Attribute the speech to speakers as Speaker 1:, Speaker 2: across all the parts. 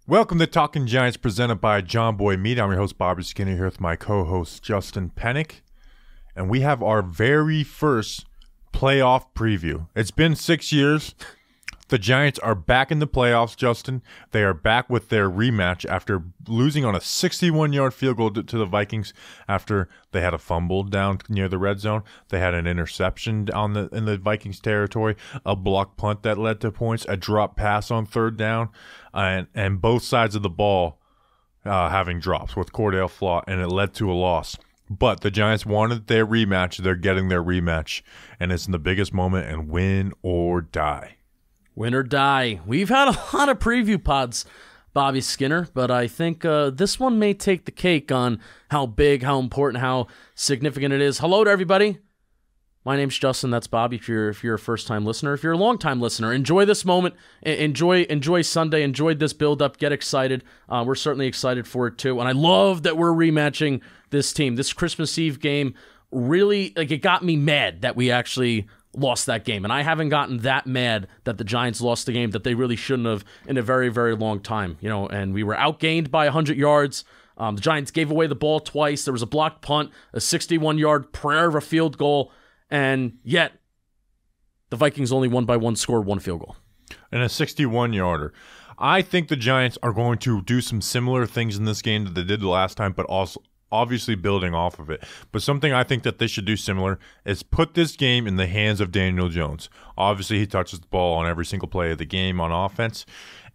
Speaker 1: Welcome to Talking Giants, presented by John Boy Media. I'm your host, Bobby Skinner, here with my co-host, Justin Pennick. And we have our very first playoff preview. It's been 6 years. The Giants are back in the playoffs, Justin. They are back with their rematch after losing on a 61-yard field goal to the Vikings after they had a fumble down near the red zone. They had an interception in the Vikings territory, a block punt that led to points, a drop pass on third down, and both sides of the ball having drops with Cordell Flott, and it led to a loss. But the Giants wanted their rematch. They're getting their rematch, and it's in the biggest moment, and win or die.
Speaker 2: Win or die. We've had a lot of preview pods, Bobby Skinner, but I think this one may take the cake on how big, how important, how significant it is. Hello to everybody. My name's Justin. That's Bobby. If you're a first-time listener, if you're a long-time listener, enjoy this moment. Enjoy Sunday. Enjoy this build-up. Get excited. We're certainly excited for it too. And I love that we're rematching this team. This Christmas Eve game really, it got me mad that we actually lost that game. And I haven't gotten that mad that the Giants lost the game that they really shouldn't have in a very, very long time. And we were outgained by 100 yards. The Giants gave away the ball twice. There was a blocked punt, a 61-yard prayer of a field goal, and yet the Vikings only won by one score, one field goal.
Speaker 1: And a 61-yarder. I think the Giants are going to do some similar things in this game that they did the last time, but also obviously building off of it. But something I think that they should do similar is put this game in the hands of Daniel Jones. Obviously, he touches the ball on every single play of the game on offense,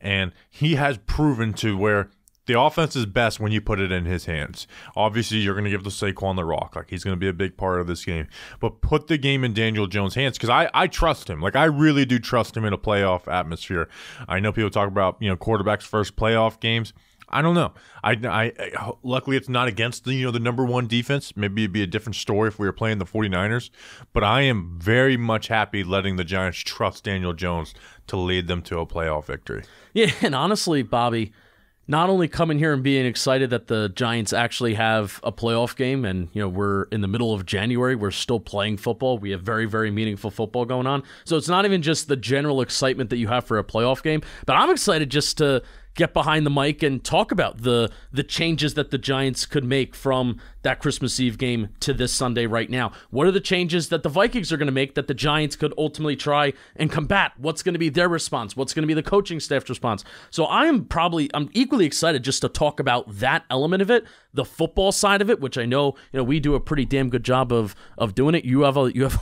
Speaker 1: and he has proven to where the offense is best when you put it in his hands. Obviously, you're going to give the Saquon the rock. Like, he's going to be a big part of this game. But put the game in Daniel Jones' hands, because I trust him. Like, I really do trust him in a playoff atmosphere. I know people talk about, quarterbacks' first playoff games. I don't know. I luckily it's not against the number one defense. Maybe it'd be a different story if we were playing the 49ers. But I am very much happy letting the Giants trust Daniel Jones to lead them to a playoff victory.
Speaker 2: Yeah, and honestly, Bobby, not only coming here and being excited that the Giants actually have a playoff game, and we're in the middle of January, we're still playing football. We have very, very meaningful football going on. So it's not even just the general excitement that you have for a playoff game, but I'm excited just to get behind the mic and talk about the changes that the Giants could make from that Christmas Eve game to this Sunday right now. What are the changes that the Vikings are going to make that the Giants could ultimately try and combat? What's going to be their response? What's going to be the coaching staff's response? So I'm equally excited just to talk about that element of it, the football side of it, which I know we do a pretty damn good job of doing it. You have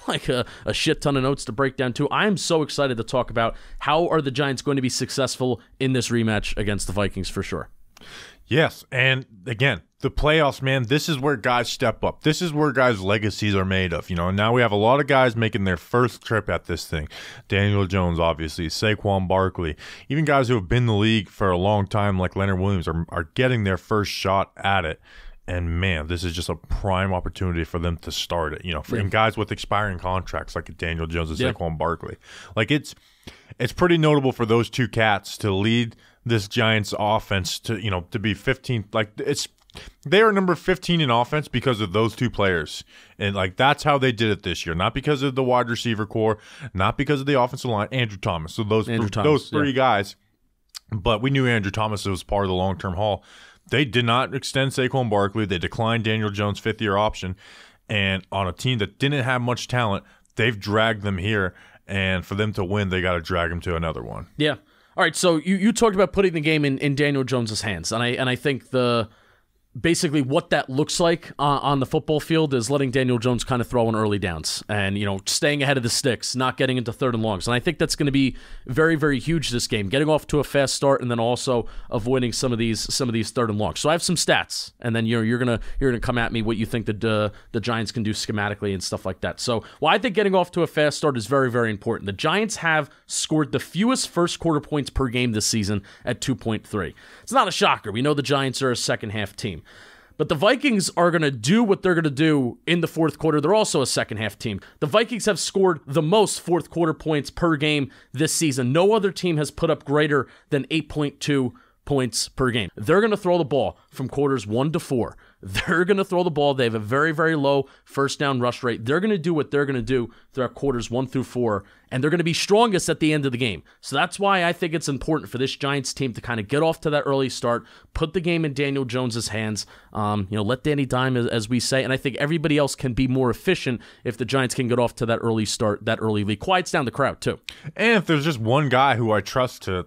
Speaker 2: like a shit ton of notes to break down too. I am so excited to talk about how are the Giants going to be successful in this rematch against the Vikings for sure.
Speaker 1: Yes, and again, the playoffs, man, this is where guys step up. This is where guys' legacies are made of. And now we have a lot of guys making their first trip at this thing. Daniel Jones, obviously, Saquon Barkley, even guys who have been in the league for a long time like Leonard Williams are getting their first shot at it. And, man, this is just a prime opportunity for them to start it, and guys with expiring contracts like Daniel Jones and Saquon Barkley. Like, it's pretty notable for those two cats to lead this Giants offense to be 15. Like, they are number 15 in offense because of those two players. And, that's how they did it this year. Not because of the wide receiver core, not because of the offensive line, Andrew Thomas. So those three guys. But we knew Andrew Thomas was part of the long-term haul. They did not extend Saquon Barkley. They declined Daniel Jones' fifth-year option. And on a team that didn't have much talent, they've dragged them here. And for them to win, they got to drag them to another one.
Speaker 2: Yeah. All right, so you talked about putting the game in Daniel Jones' hands. And I think basically what that looks like on the football field is letting Daniel Jones kind of throw on early downs and, staying ahead of the sticks, not getting into third and longs. And I think that's going to be very, very huge this game, getting off to a fast start and then also avoiding some of these third and longs. So I have some stats, and then you're gonna come at me what you think the Giants can do schematically and stuff like that. So I think getting off to a fast start is very, very important. The Giants have scored the fewest first quarter points per game this season at 2.3. It's not a shocker. We know the Giants are a second half team. But the Vikings are going to do what they're going to do in the fourth quarter. They're also a second-half team. The Vikings have scored the most fourth-quarter points per game this season. No other team has put up greater than 8.2 points per game. They're going to throw the ball from quarters 1 to 4. They're going to throw the ball. They have a very, very low first down rush rate. They're going to do what they're going to do throughout quarters 1 through 4, and they're going to be strongest at the end of the game. So that's why I think it's important for this Giants team to kind of get off to that early start, put the game in Daniel Jones's hands, let Danny dime, as we say, and I think everybody else can be more efficient if the Giants can get off to that early start, that early lead. Quiets down the crowd, too.
Speaker 1: And if there's just one guy who I trust to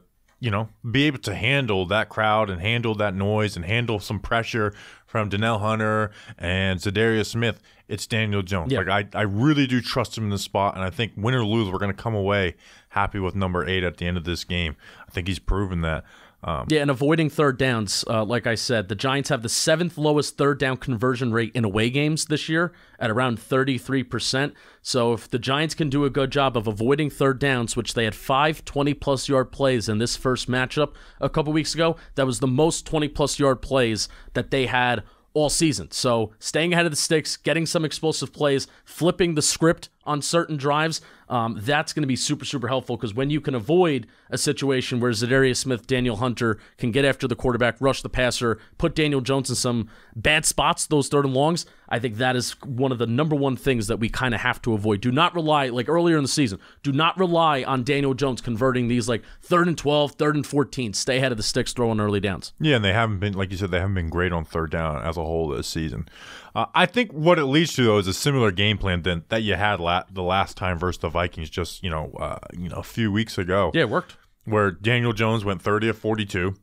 Speaker 1: be able to handle that crowd and handle that noise and handle some pressure from Donnell Hunter and Zadarius Smith, it's Daniel Jones.
Speaker 2: Yeah.
Speaker 1: Like I really do trust him in this spot, and I think win or lose, we're going to come away happy with number 8 at the end of this game. I think he's proven that.
Speaker 2: And avoiding third downs, like I said, the Giants have the 7th lowest third down conversion rate in away games this year at around 33%. So if the Giants can do a good job of avoiding third downs, which they had 5 20-plus yard plays in this first matchup a couple weeks ago, that was the most 20-plus yard plays that they had all season. So staying ahead of the sticks, getting some explosive plays, flipping the script on certain drives, that's going to be super, super helpful, because when you can avoid a situation where Zadarius Smith, Daniel Hunter can get after the quarterback, rush the passer, put Daniel Jones in some bad spots, those third and longs, I think that is one of the number one things that we kind of have to avoid. Do not rely, like earlier in the season, do not rely on Daniel Jones converting these like 3rd and 12, 3rd and 14. Stay ahead of the sticks, throwing early downs.
Speaker 1: Yeah, and they haven't been, like you said, they haven't been great on third down as a whole this season. I think what it leads to, though, is a similar game plan that you had the last time versus the Vikings just a few weeks ago.
Speaker 2: Yeah, it worked.
Speaker 1: Where Daniel Jones went 30 of 42,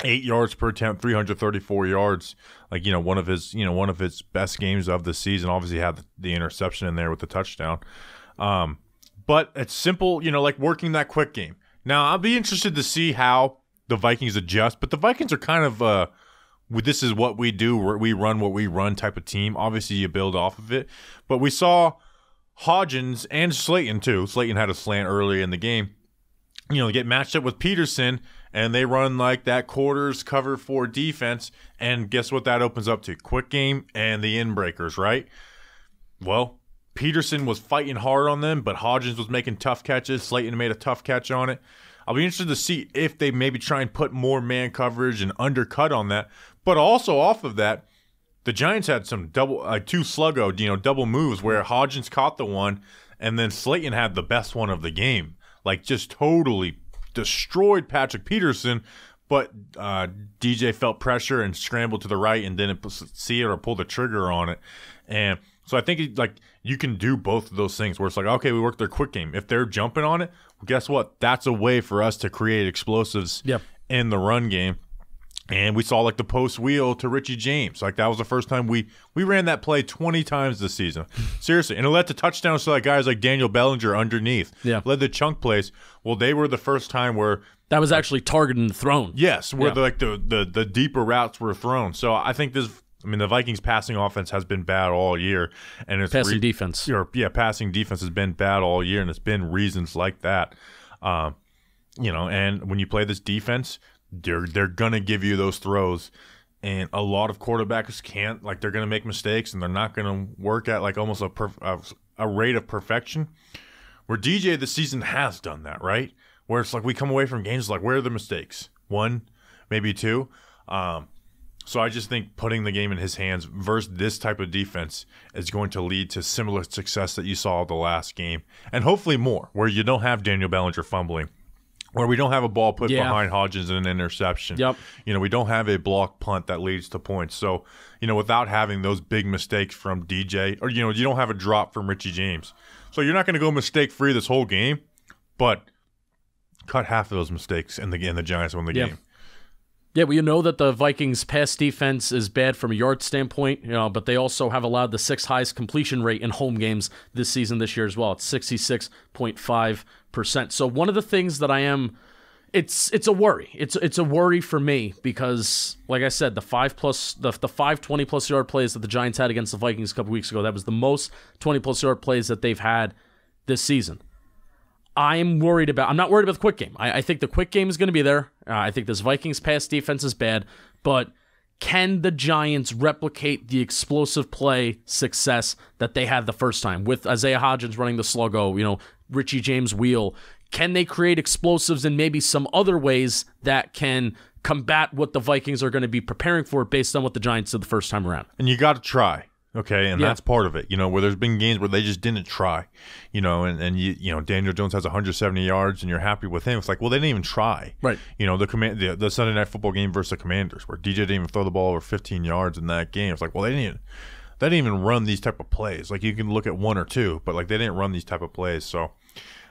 Speaker 1: 8 yards per attempt, 334 yards. Like one of his best games of the season. Obviously had the interception in there with the touchdown. But it's simple, like working that quick game. Now I'll be interested to see how the Vikings adjust. But the Vikings are kind of this is what we do. We run what we run type of team. Obviously, you build off of it. But we saw Hodgins and Slayton, too. Slayton had a slant early in the game. Get matched up with Peterson, and they run like that quarters cover 4 defense. And guess what that opens up to? Quick game and the in-breakers, right? Well, Peterson was fighting hard on them, but Hodgins was making tough catches. Slayton made a tough catch on it. I'll be interested to see if they maybe try and put more man coverage and undercut on that. But also off of that, the Giants had some double moves where Hodgins caught the one, and then Slayton had the best one of the game. Like just totally destroyed Patrick Peterson, but DJ felt pressure and scrambled to the right and didn't see it or pull the trigger on it. And so I think you can do both of those things where it's like, okay, we worked their quick game. If they're jumping on it, well, guess what? That's a way for us to create explosives in the run game. And we saw like the post wheel to Richie James. Like that was the first time we ran that play 20 times this season. Seriously. And it led to touchdowns to like guys like Daniel Bellinger underneath. Yeah. Led to chunk plays. Well, they were the first time where
Speaker 2: that was actually targeted and thrown.
Speaker 1: Yes, where the deeper routes were thrown. So I think the Vikings passing offense has been bad all year, and it's
Speaker 2: passing defense.
Speaker 1: Passing defense has been bad all year, and it's been reasons like that. And when you play this defense, they're gonna give you those throws, and a lot of quarterbacks can't. Like they're gonna make mistakes, and they're not gonna work at like almost a rate of perfection. Where DJ this season has done that, right? Where it's like we come away from games like, where are the mistakes? 1, maybe 2. So I just think putting the game in his hands versus this type of defense is going to lead to similar success that you saw the last game, and hopefully more, where you don't have Daniel Bellinger fumbling, where we don't have a ball put behind Hodgins and an interception.
Speaker 2: Yep.
Speaker 1: We don't have a blocked punt that leads to points. So, without having those big mistakes from DJ, or, you don't have a drop from Richie James. So you're not going to go mistake-free this whole game, but cut half of those mistakes and the Giants win the game.
Speaker 2: Yeah, well, you know that the Vikings' pass defense is bad from a yard standpoint, but they also have allowed the 6th highest completion rate in home games this year as well. It's 66.5%. So one of the things that it's a worry. It's a worry for me because, like I said, the 5 20-plus yard plays that the Giants had against the Vikings a couple weeks ago, that was the most 20-plus yard plays that they've had this season. I'm not worried about the quick game. I think the quick game is going to be there. I think this Vikings pass defense is bad, but can the Giants replicate the explosive play success that they had the first time with Isaiah Hodgins running the sluggo, Richie James wheel? Can they create explosives in maybe some other ways that can combat what the Vikings are going to be preparing for based on what the Giants did the first time around.
Speaker 1: And you got to try. Okay, and that's part of it, where there's been games where they just didn't try, and Daniel Jones has 170 yards and you're happy with him. It's like, well, they didn't even try.
Speaker 2: Right.
Speaker 1: The Sunday Night Football game versus the Commanders where DJ didn't even throw the ball over 15 yards in that game. It's like, well, they didn't even run these type of plays. Like, you can look at one or two, but like they didn't run these type of plays. So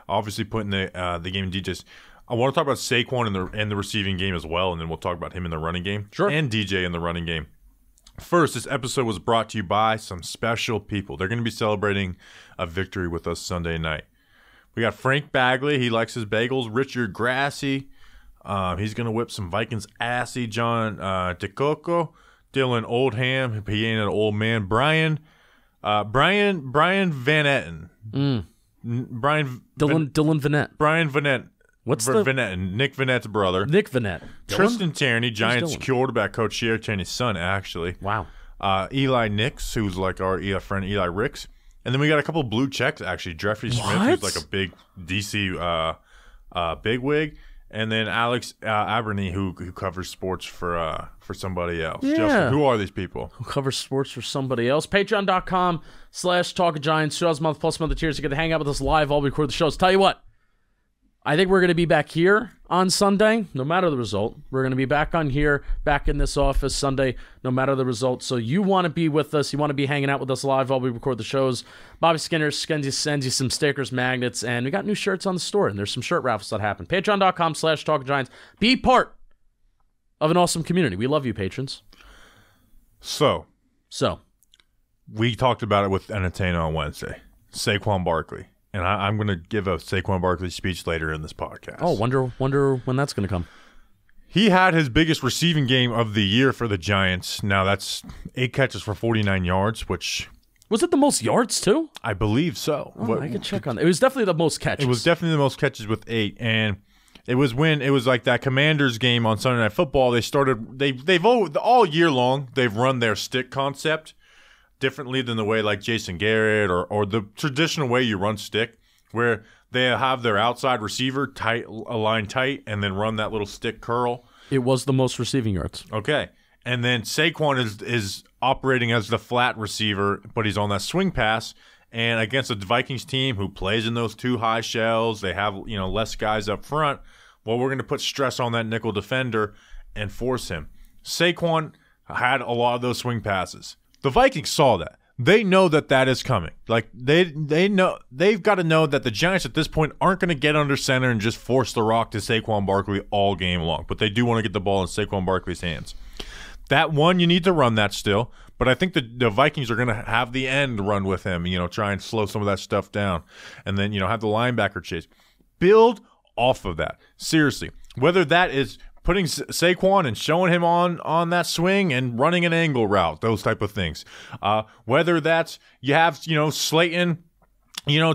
Speaker 1: obviously putting the game in DJ's. I want to talk about Saquon in the receiving game as well, and then we'll talk about him in the running game.
Speaker 2: Sure.
Speaker 1: And DJ in the running game. First, this episode was brought to you by some special people. They're going to be celebrating a victory with us Sunday night. We got Frank Bagley. He likes his bagels. Richard Grassy. He's going to whip some Vikings assy. John DeCoco. Dylan Oldham. He ain't an old man. Brian Van Etten.
Speaker 2: Dylan Vanette.
Speaker 1: Brian Vanette.
Speaker 2: What's
Speaker 1: Vanette? Nick Vanette's brother.
Speaker 2: Nick Vanette.
Speaker 1: Tristan Tierney, Giants quarterback coach, Sierra Tierney's son, actually.
Speaker 2: Wow.
Speaker 1: Eli Nix, who's like our friend Eli Ricks. And then we got a couple blue checks, actually. Jeffrey Smith, who's like a big DC bigwig. And then Alex Aberney, who covers sports for somebody else.
Speaker 2: Yeah.
Speaker 1: Justin, who are these people?
Speaker 2: Who covers sports for somebody else. Patreon.com/TalkOfGiants. $2 a month plus monthly tiers to get to hang out with us live while we record the shows. Tell you what. I think we're going to be back here on Sunday, no matter the result. We're going to be back on here, back in this office Sunday, no matter the result. So you want to be with us. You want to be hanging out with us live while we record the shows. Bobby Skinner sends you some stickers, magnets, and we got new shirts on the store, and there's some shirt raffles that happen. Patreon.com/TalkGiants. Be part of an awesome community. We love you, patrons.
Speaker 1: So we talked about it with Entertainer on Wednesday. Saquon Barkley. And I'm going to give a Saquon Barkley speech later in this podcast.
Speaker 2: Oh, wonder when that's going to come.
Speaker 1: He had his biggest receiving game of the year for the Giants. Now, that's 8 catches for 49 yards, which...
Speaker 2: Was it the most yards, too?
Speaker 1: I believe so.
Speaker 2: Oh, I could check on that. It was definitely the most catches.
Speaker 1: It was definitely the most catches with 8. And it was when it was like that Commanders game on Sunday Night Football. They've all year long, they've run their stick concept differently than the way like Jason Garrett or the traditional way you run stick, where they have their outside receiver aligned tight and then run that little stick curl.
Speaker 2: It was the most receiving yards.
Speaker 1: Okay. And then Saquon is operating as the flat receiver, but he's on that swing pass. And against the Vikings team who plays in those 2 high shells, they have less guys up front. Well, we're going to put stress on that nickel defender and force him. Saquon had a lot of those swing passes. The Vikings saw that. They know that is coming. Like they know they've got to know that the Giants at this point aren't going to get under center and just force the rock to Saquon Barkley all game long. But they do want to get the ball in Saquon Barkley's hands. That one, you need to run that still. But I think the Vikings are going to have the end run with him. Try and slow some of that stuff down, and then have the linebacker chase. Build off of that. Seriously, whether that is putting Saquon and showing him on that swing and running an angle route, those type of things. Whether that's you have Slayton,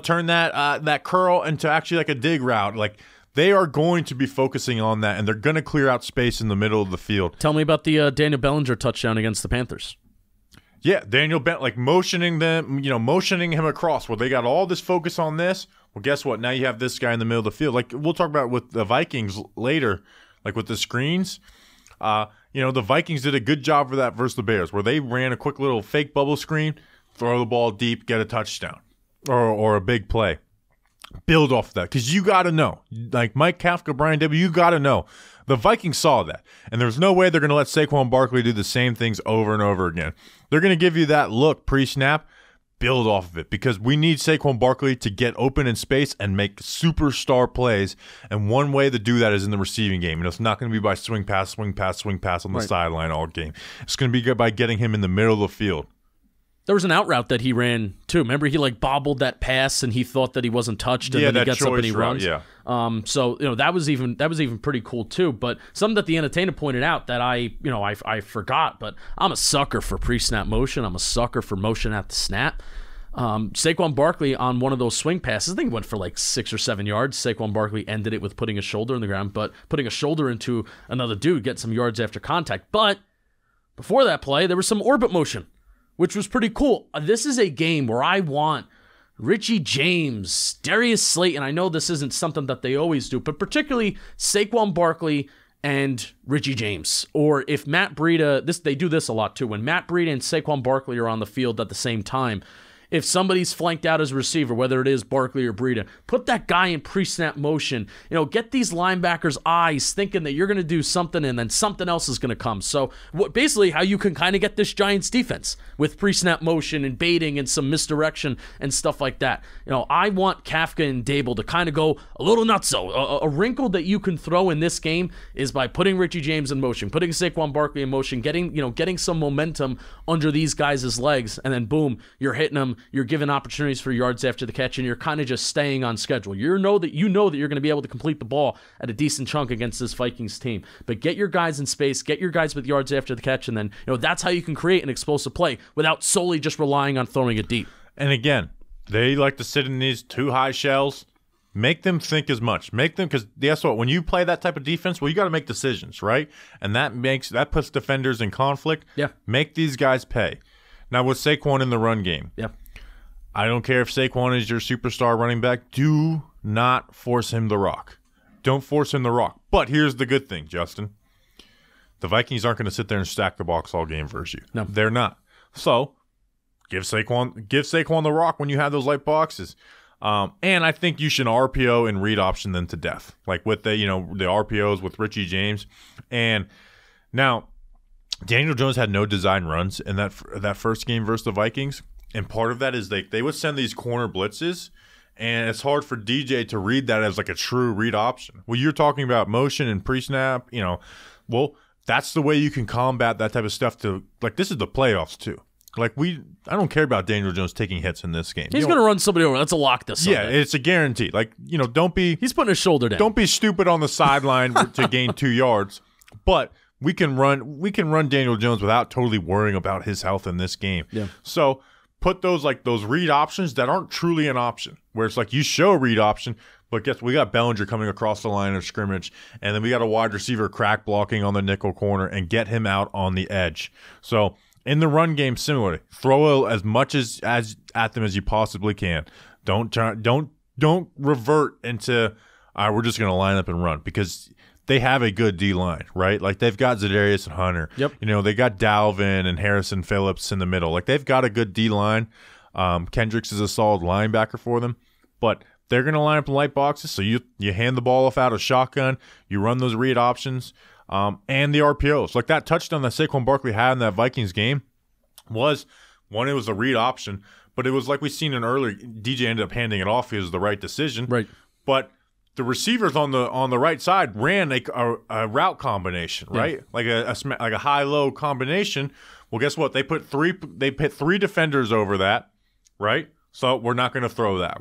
Speaker 1: turn that curl into actually like a dig route. Like they are going to be focusing on that, and they're going to clear out space in the middle of the field.
Speaker 2: Tell me about the Daniel Bellinger touchdown against the Panthers.
Speaker 1: Yeah, Daniel motioning him across. Well, they got all this focus on this. Well, guess what? Now you have this guy in the middle of the field. Like we'll talk about with the Vikings later. Like with the screens, the Vikings did a good job for that versus the Bears, where they ran a quick little fake bubble screen, throw the ball deep, get a touchdown, or a big play. Build off of that, because you got to know. Like Mike Kafka, Brian W., you got to know. The Vikings saw that, and there's no way they're going to let Saquon Barkley do the same things over and over again. They're going to give you that look pre-snap. Build off of it, because we need Saquon Barkley to get open in space and make superstar plays. And one way to do that is in the receiving game. It's not going to be by swing pass on the sideline all game. It's going to be good by getting him in the middle of the field.
Speaker 2: There was an out route that he ran too. Remember, he bobbled that pass and he thought that he wasn't touched, and then he gets up and he runs.
Speaker 1: Yeah.
Speaker 2: So that was even pretty cool too. But something that the entertainer pointed out that I forgot. But I'm a sucker for pre-snap motion. I'm a sucker for motion at the snap. Saquon Barkley on one of those swing passes, I think it went for 6 or 7 yards. Saquon Barkley ended it with putting a shoulder in the ground, but putting a shoulder into another dude, get some yards after contact. But before that play, there was some orbit motion, which was pretty cool. This is a game where I want Richie James, Darius Slayton. I know this isn't something that they always do, but particularly Saquon Barkley and Richie James. Or if Matt Breida, they do this a lot too. When Matt Breida and Saquon Barkley are on the field at the same time, if somebody's flanked out as a receiver, whether it is Barkley or Breida, put that guy in pre-snap motion. Get these linebackers' eyes thinking that you're going to do something and then something else is going to come. So basically how you can kind of get this Giants defense with pre-snap motion and baiting and some misdirection and stuff like that. I want Kafka and Dable to kind of go a little nutso. A wrinkle that you can throw in this game is by putting Richie James in motion, putting Saquon Barkley in motion, getting some momentum under these guys' legs, and then boom, you're hitting them. You're given opportunities for yards after the catch, and you're kind of just staying on schedule. You know that you're going to be able to complete the ball at a decent chunk against this Vikings team. But get your guys in space, get your guys with yards after the catch, and then that's how you can create an explosive play without solely just relying on throwing it deep.
Speaker 1: And again, they like to sit in these two high shells. Make them think as much. Make them, because guess what? When you play that type of defense, well, you got to make decisions, right? And that puts defenders in conflict.
Speaker 2: Yeah.
Speaker 1: Make these guys pay. Now with Saquon in the run game.
Speaker 2: Yeah.
Speaker 1: I don't care if Saquon is your superstar running back. Do not force him to rock. Don't force him to rock. But here's the good thing, Justin. The Vikings aren't going to sit there and stack the box all game versus you.
Speaker 2: No.
Speaker 1: They're not. So give Saquon the rock when you have those light boxes. And I think you should RPO and read option them to death. Like with the RPOs with Richie James. And now Daniel Jones had no design runs in that first game versus the Vikings. And part of that is they would send these corner blitzes, and it's hard for DJ to read that as like a true read option. Well, you're talking about motion and pre-snap, well, that's the way you can combat that type of stuff. This is the playoffs too. I don't care about Daniel Jones taking hits in this game.
Speaker 2: He's going to run somebody over. That's a lock this Sunday.
Speaker 1: Yeah, it's a guarantee. Don't be.
Speaker 2: He's putting his shoulder down.
Speaker 1: Don't be stupid on the sideline to gain 2 yards. But we can run Daniel Jones without totally worrying about his health in this game.
Speaker 2: Yeah.
Speaker 1: So put those read options that aren't truly an option, where it's like you show a read option, but guess we got Bellinger coming across the line of scrimmage, and then we got a wide receiver crack blocking on the nickel corner and get him out on the edge. So in the run game, similarly, throw as much as at them as you possibly can. Don't revert into we're just going to line up and run, because they have a good D-line, right? They've got Za'Darius and Hunter.
Speaker 2: Yep.
Speaker 1: They got Dalvin and Harrison Phillips in the middle. They've got a good D-line. Kendricks is a solid linebacker for them. But they're going to line up in light boxes, so you hand the ball off out of shotgun, you run those read options, and the RPOs. That touchdown that Saquon Barkley had in that Vikings game was, one, it was a read option, but it was like we seen in earlier, DJ ended up handing it off. It was the right decision.
Speaker 2: Right.
Speaker 1: But the receivers on the right side ran a route combination, right? Yeah. Like a high-low combination. Well, guess what? They put three defenders over that, right? So we're not going to throw that.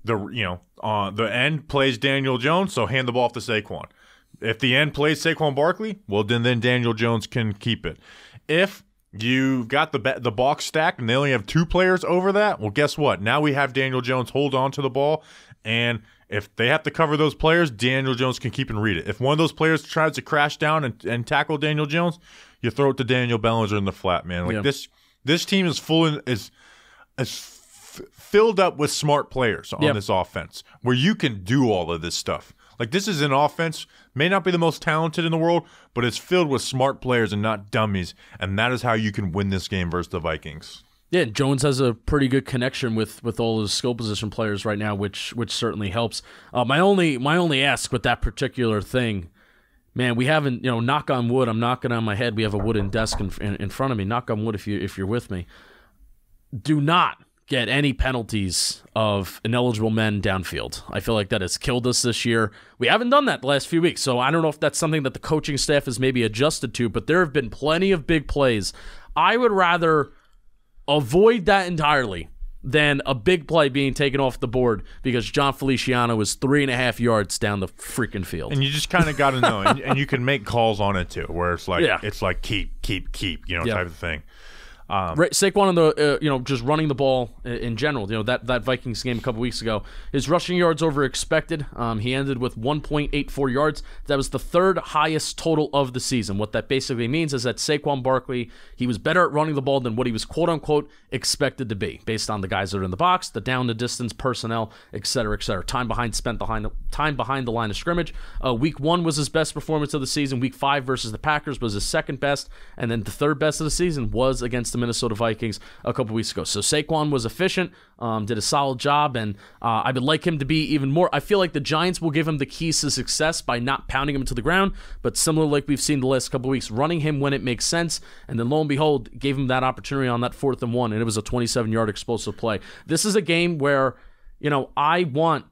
Speaker 1: The end plays Daniel Jones, so hand the ball off to Saquon. If the end plays Saquon Barkley, well, then Daniel Jones can keep it. If you got the box stacked and they only have 2 players over that, well, guess what? Now we have Daniel Jones hold on to the ball, and if they have to cover those players, Daniel Jones can keep and read it. If one of those players tries to crash down and tackle Daniel Jones, you throw it to Daniel Bellinger in the flat, man. This team is filled up with smart players on this offense, where you can do all of this stuff. This is an offense, may not be the most talented in the world, but it's filled with smart players and not dummies, and that is how you can win this game versus the Vikings.
Speaker 2: Yeah, Jones has a pretty good connection with all his skill position players right now, which certainly helps. My only ask with that particular thing, man, we haven't, knock on wood, I'm knocking on my head, we have a wooden desk in front of me, knock on wood if you're with me. Do not get any penalties of ineligible men downfield. I feel like that has killed us this year. We haven't done that the last few weeks, so I don't know if that's something that the coaching staff has maybe adjusted to, but there have been plenty of big plays. I would rather avoid that entirely than a big play being taken off the board because John Feliciano is 3.5 yards down the freaking field.
Speaker 1: And you just kind of got to know, and you can make calls on it too, where it's like keep, type of thing.
Speaker 2: Saquon on the just running the ball in general. That Vikings game a couple weeks ago, his rushing yards over expected. He ended with 1.84 yards. That was the third highest total of the season. What that basically means is that Saquon Barkley, he was better at running the ball than what he was quote unquote expected to be, based on the guys that are in the box, the down the distance personnel, et cetera, et cetera. Time behind the line of scrimmage. Week 1 was his best performance of the season. Week 5 versus the Packers was his second best, and then the third best of the season was against the Minnesota Vikings a couple weeks ago. So Saquon was efficient, did a solid job, and I would like him to be even more. I feel like the Giants will give him the keys to success by not pounding him to the ground, but similar like we've seen the last couple weeks, running him when it makes sense, and then lo and behold, gave him that opportunity on that 4th and 1, and it was a 27-yard explosive play. This is a game where, I want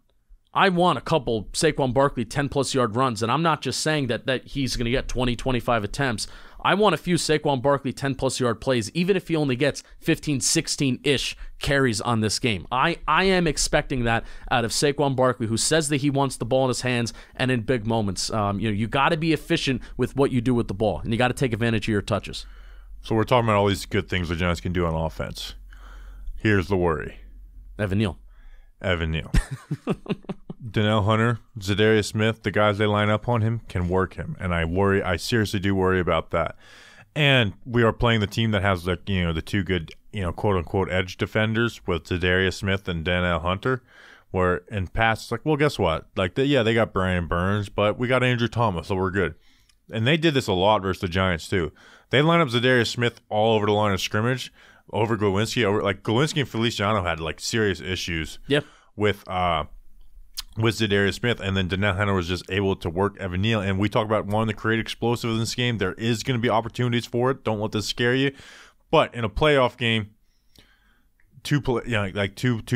Speaker 2: a couple Saquon Barkley 10-plus yard runs, and I'm not just saying that he's going to get 20, 25 attempts. I want a few Saquon Barkley 10-plus yard plays, even if he only gets 15, 16-ish carries on this game. I am expecting that out of Saquon Barkley, who says that he wants the ball in his hands and in big moments. You got to be efficient with what you do with the ball, and you got to take advantage of your touches.
Speaker 1: So we're talking about all these good things the Giants can do on offense. Here's the worry.
Speaker 2: Evan Neal.
Speaker 1: Danielle Hunter, Zadarius Smith, the guys they line up on him can work him, and I seriously do worry about that. And we are playing the team that has the two good quote unquote edge defenders with Zadarius Smith and Danielle Hunter. Where in past, it's like, well, guess what? They got Brian Burns, but we got Andrew Thomas, so we're good. And they did this a lot versus the Giants too. They line up Zadarius Smith all over the line of scrimmage over Glowinski. Glowinski and Feliciano had serious issues.
Speaker 2: Yep.
Speaker 1: With Zadarius Smith, and then Danielle Hunter was just able to work Evan Neal. And we talk about wanting to create explosives in this game. There is going to be opportunities for it. Don't let this scare you. But in a playoff game, two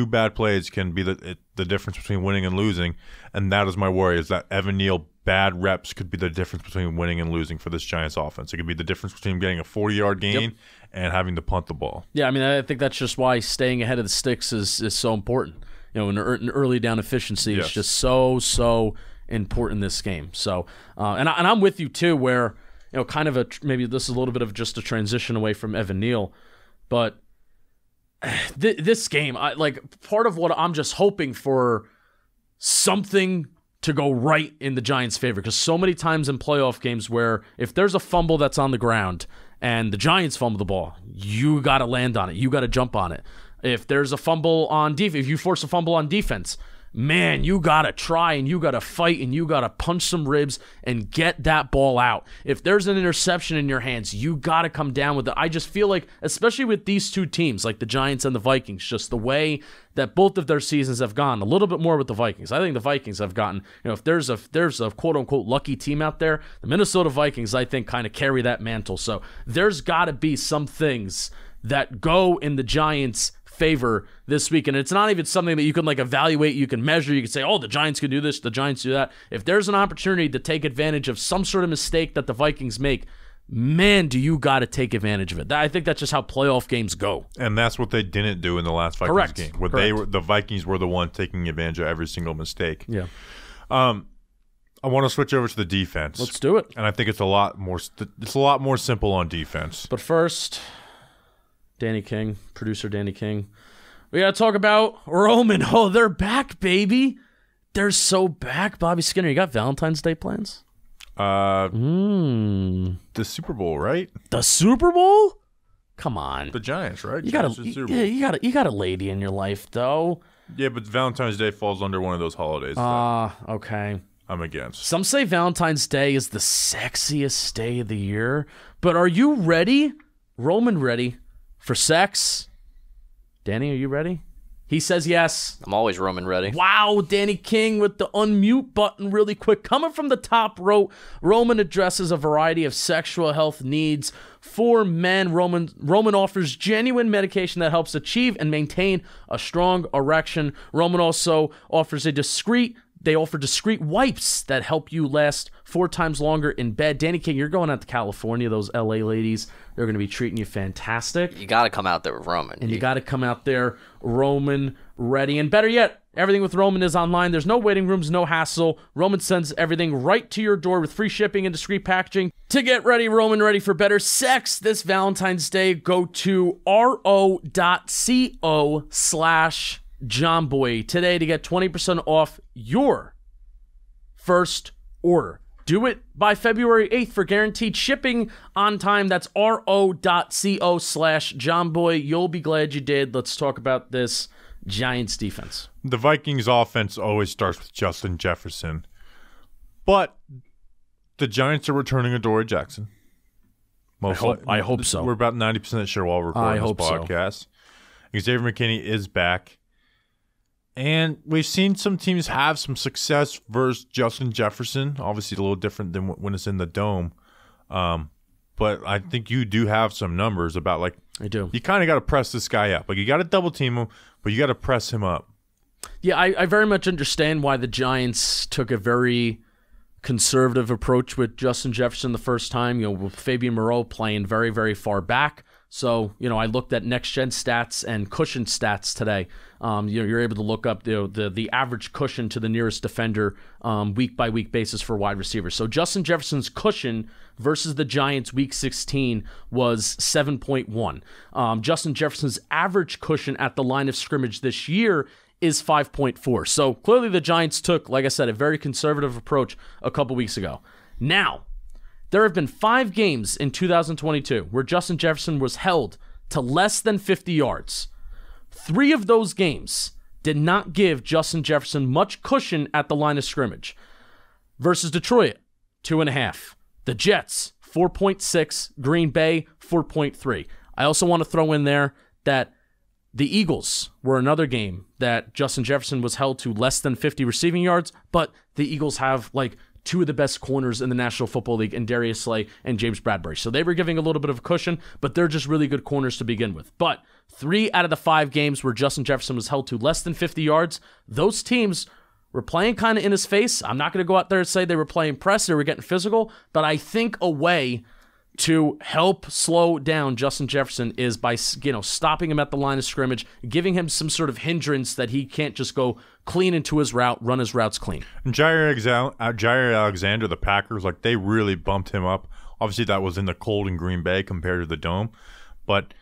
Speaker 1: bad plays can be the difference between winning and losing. And that is my worry, is that Evan Neal bad reps could be the difference between winning and losing for this Giants offense. It could be the difference between getting a 40-yard gain and having to punt the ball.
Speaker 2: Yeah, I think that's just why staying ahead of the sticks is so important. An early down efficiency is just so important in this game. So, and I'm with you too, where kind of maybe this is a little bit of just a transition away from Evan Neal, but this game, part of what I'm just hoping for something to go right in the Giants' favor, because so many times in playoff games where if there's a fumble that's on the ground and the Giants fumble the ball, you got to land on it, you got to jump on it. If there's a fumble on defense, if you force a fumble on defense, man, you got to try and you got to fight and you got to punch some ribs and get that ball out. If there's an interception in your hands, you got to come down with it. I just feel like, especially with these two teams, like the Giants and the Vikings, just the way that both of their seasons have gone, a little bit more with the Vikings. I think the Vikings have gotten, if there's a quote-unquote lucky team out there, the Minnesota Vikings, I think, kind of carry that mantle. So there's got to be some things that go in the Giants' favor this week, and it's not even something that you can evaluate, you can measure, you can say, oh, the Giants can do this, the Giants do that. If there's an opportunity to take advantage of some sort of mistake that the Vikings make, man, do you got to take advantage of it. I think that's just how playoff games go.
Speaker 1: And that's what they didn't do in the last Vikings game, where the Vikings were the one taking advantage of every single mistake.
Speaker 2: Yeah.
Speaker 1: I want to switch over to the defense.
Speaker 2: Let's do it.
Speaker 1: And I think it's a lot more simple on defense.
Speaker 2: But first, producer Danny King. We got to talk about Roman. Oh, they're back, baby. They're so back. Bobby Skinner, you got Valentine's Day plans?
Speaker 1: The Super Bowl, right?
Speaker 2: The Super Bowl? Come on.
Speaker 1: The Giants, right?
Speaker 2: You got a lady in your life, though.
Speaker 1: Yeah, but Valentine's Day falls under one of those holidays.
Speaker 2: Okay.
Speaker 1: I'm against.
Speaker 2: Some say Valentine's Day is the sexiest day of the year, but are you ready? Roman ready for sex? Danny, are you ready? He says yes.
Speaker 3: I'm always Roman ready.
Speaker 2: Wow, Danny King with the unmute button really quick. Coming from the top row, Roman addresses a variety of sexual health needs for men. Roman offers genuine medication that helps achieve and maintain a strong erection. Roman also offers discreet wipes that help you last 4 times longer in bed. Danny King, you're going out to California. Those LA ladies, they're going to be treating you fantastic.
Speaker 3: You got to come out there with Roman.
Speaker 2: And you got to come out there, Roman. ready. And better yet, everything with Roman is online. There's no waiting rooms, no hassle. Roman sends everything right to your door with free shipping and discreet packaging. To get ready, Roman, ready for better sex this Valentine's Day, go to ro.co/JohnBoy today to get 20% off your first order. Do it by February 8th for guaranteed shipping on time. That's ro.co/JohnBoy. You'll be glad you did. Let's talk about this Giants defense.
Speaker 1: The Vikings offense always starts with Justin Jefferson, but the Giants are returning Adoree Jackson.
Speaker 2: I hope so.
Speaker 1: We're about 90% sure while we're recording this podcast. So. Xavier McKinney is back. And we've seen some teams have some success versus Justin Jefferson. Obviously, a little different than when it's in the dome. But I think you do have some numbers about, like,
Speaker 2: I do.
Speaker 1: You kind of got to press this guy up. Like, you got to double team him, but you got to press him up.
Speaker 2: Yeah, I very much understand why the Giants took a very conservative approach with Justin Jefferson the first time, with Fabian Moreau playing very, very far back. So, I looked at next-gen stats and cushion stats today. You're able to look up the average cushion to the nearest defender week-by-week basis for wide receivers. So Justin Jefferson's cushion versus the Giants Week 16 was 7.1. Justin Jefferson's average cushion at the line of scrimmage this year is 5.4. So clearly the Giants took, like I said, a very conservative approach a couple weeks ago. Now, there have been 5 games in 2022 where Justin Jefferson was held to less than 50 yards. 3 of those games did not give Justin Jefferson much cushion at the line of scrimmage. Versus Detroit, 2.5. The Jets, 4.6. Green Bay, 4.3. I also want to throw in there that the Eagles were another game that Justin Jefferson was held to less than 50 receiving yards, but the Eagles have, 2 of the best corners in the National Football League, and Darius Slay and James Bradbury. So they were giving a little bit of a cushion, but they're just really good corners to begin with. But 3 out of the 5 games where Justin Jefferson was held to less than 50 yards, those teams were playing kind of in his face. I'm not going to go out there and say they were playing press, they were getting physical, but I think a way to help slow down Justin Jefferson is by, stopping him at the line of scrimmage, giving him some sort of hindrance that he can't just go clean into his route, run his routes clean.
Speaker 1: And Jair Alexander, the Packers, they really bumped him up. Obviously, that was in the cold in Green Bay compared to the dome. But,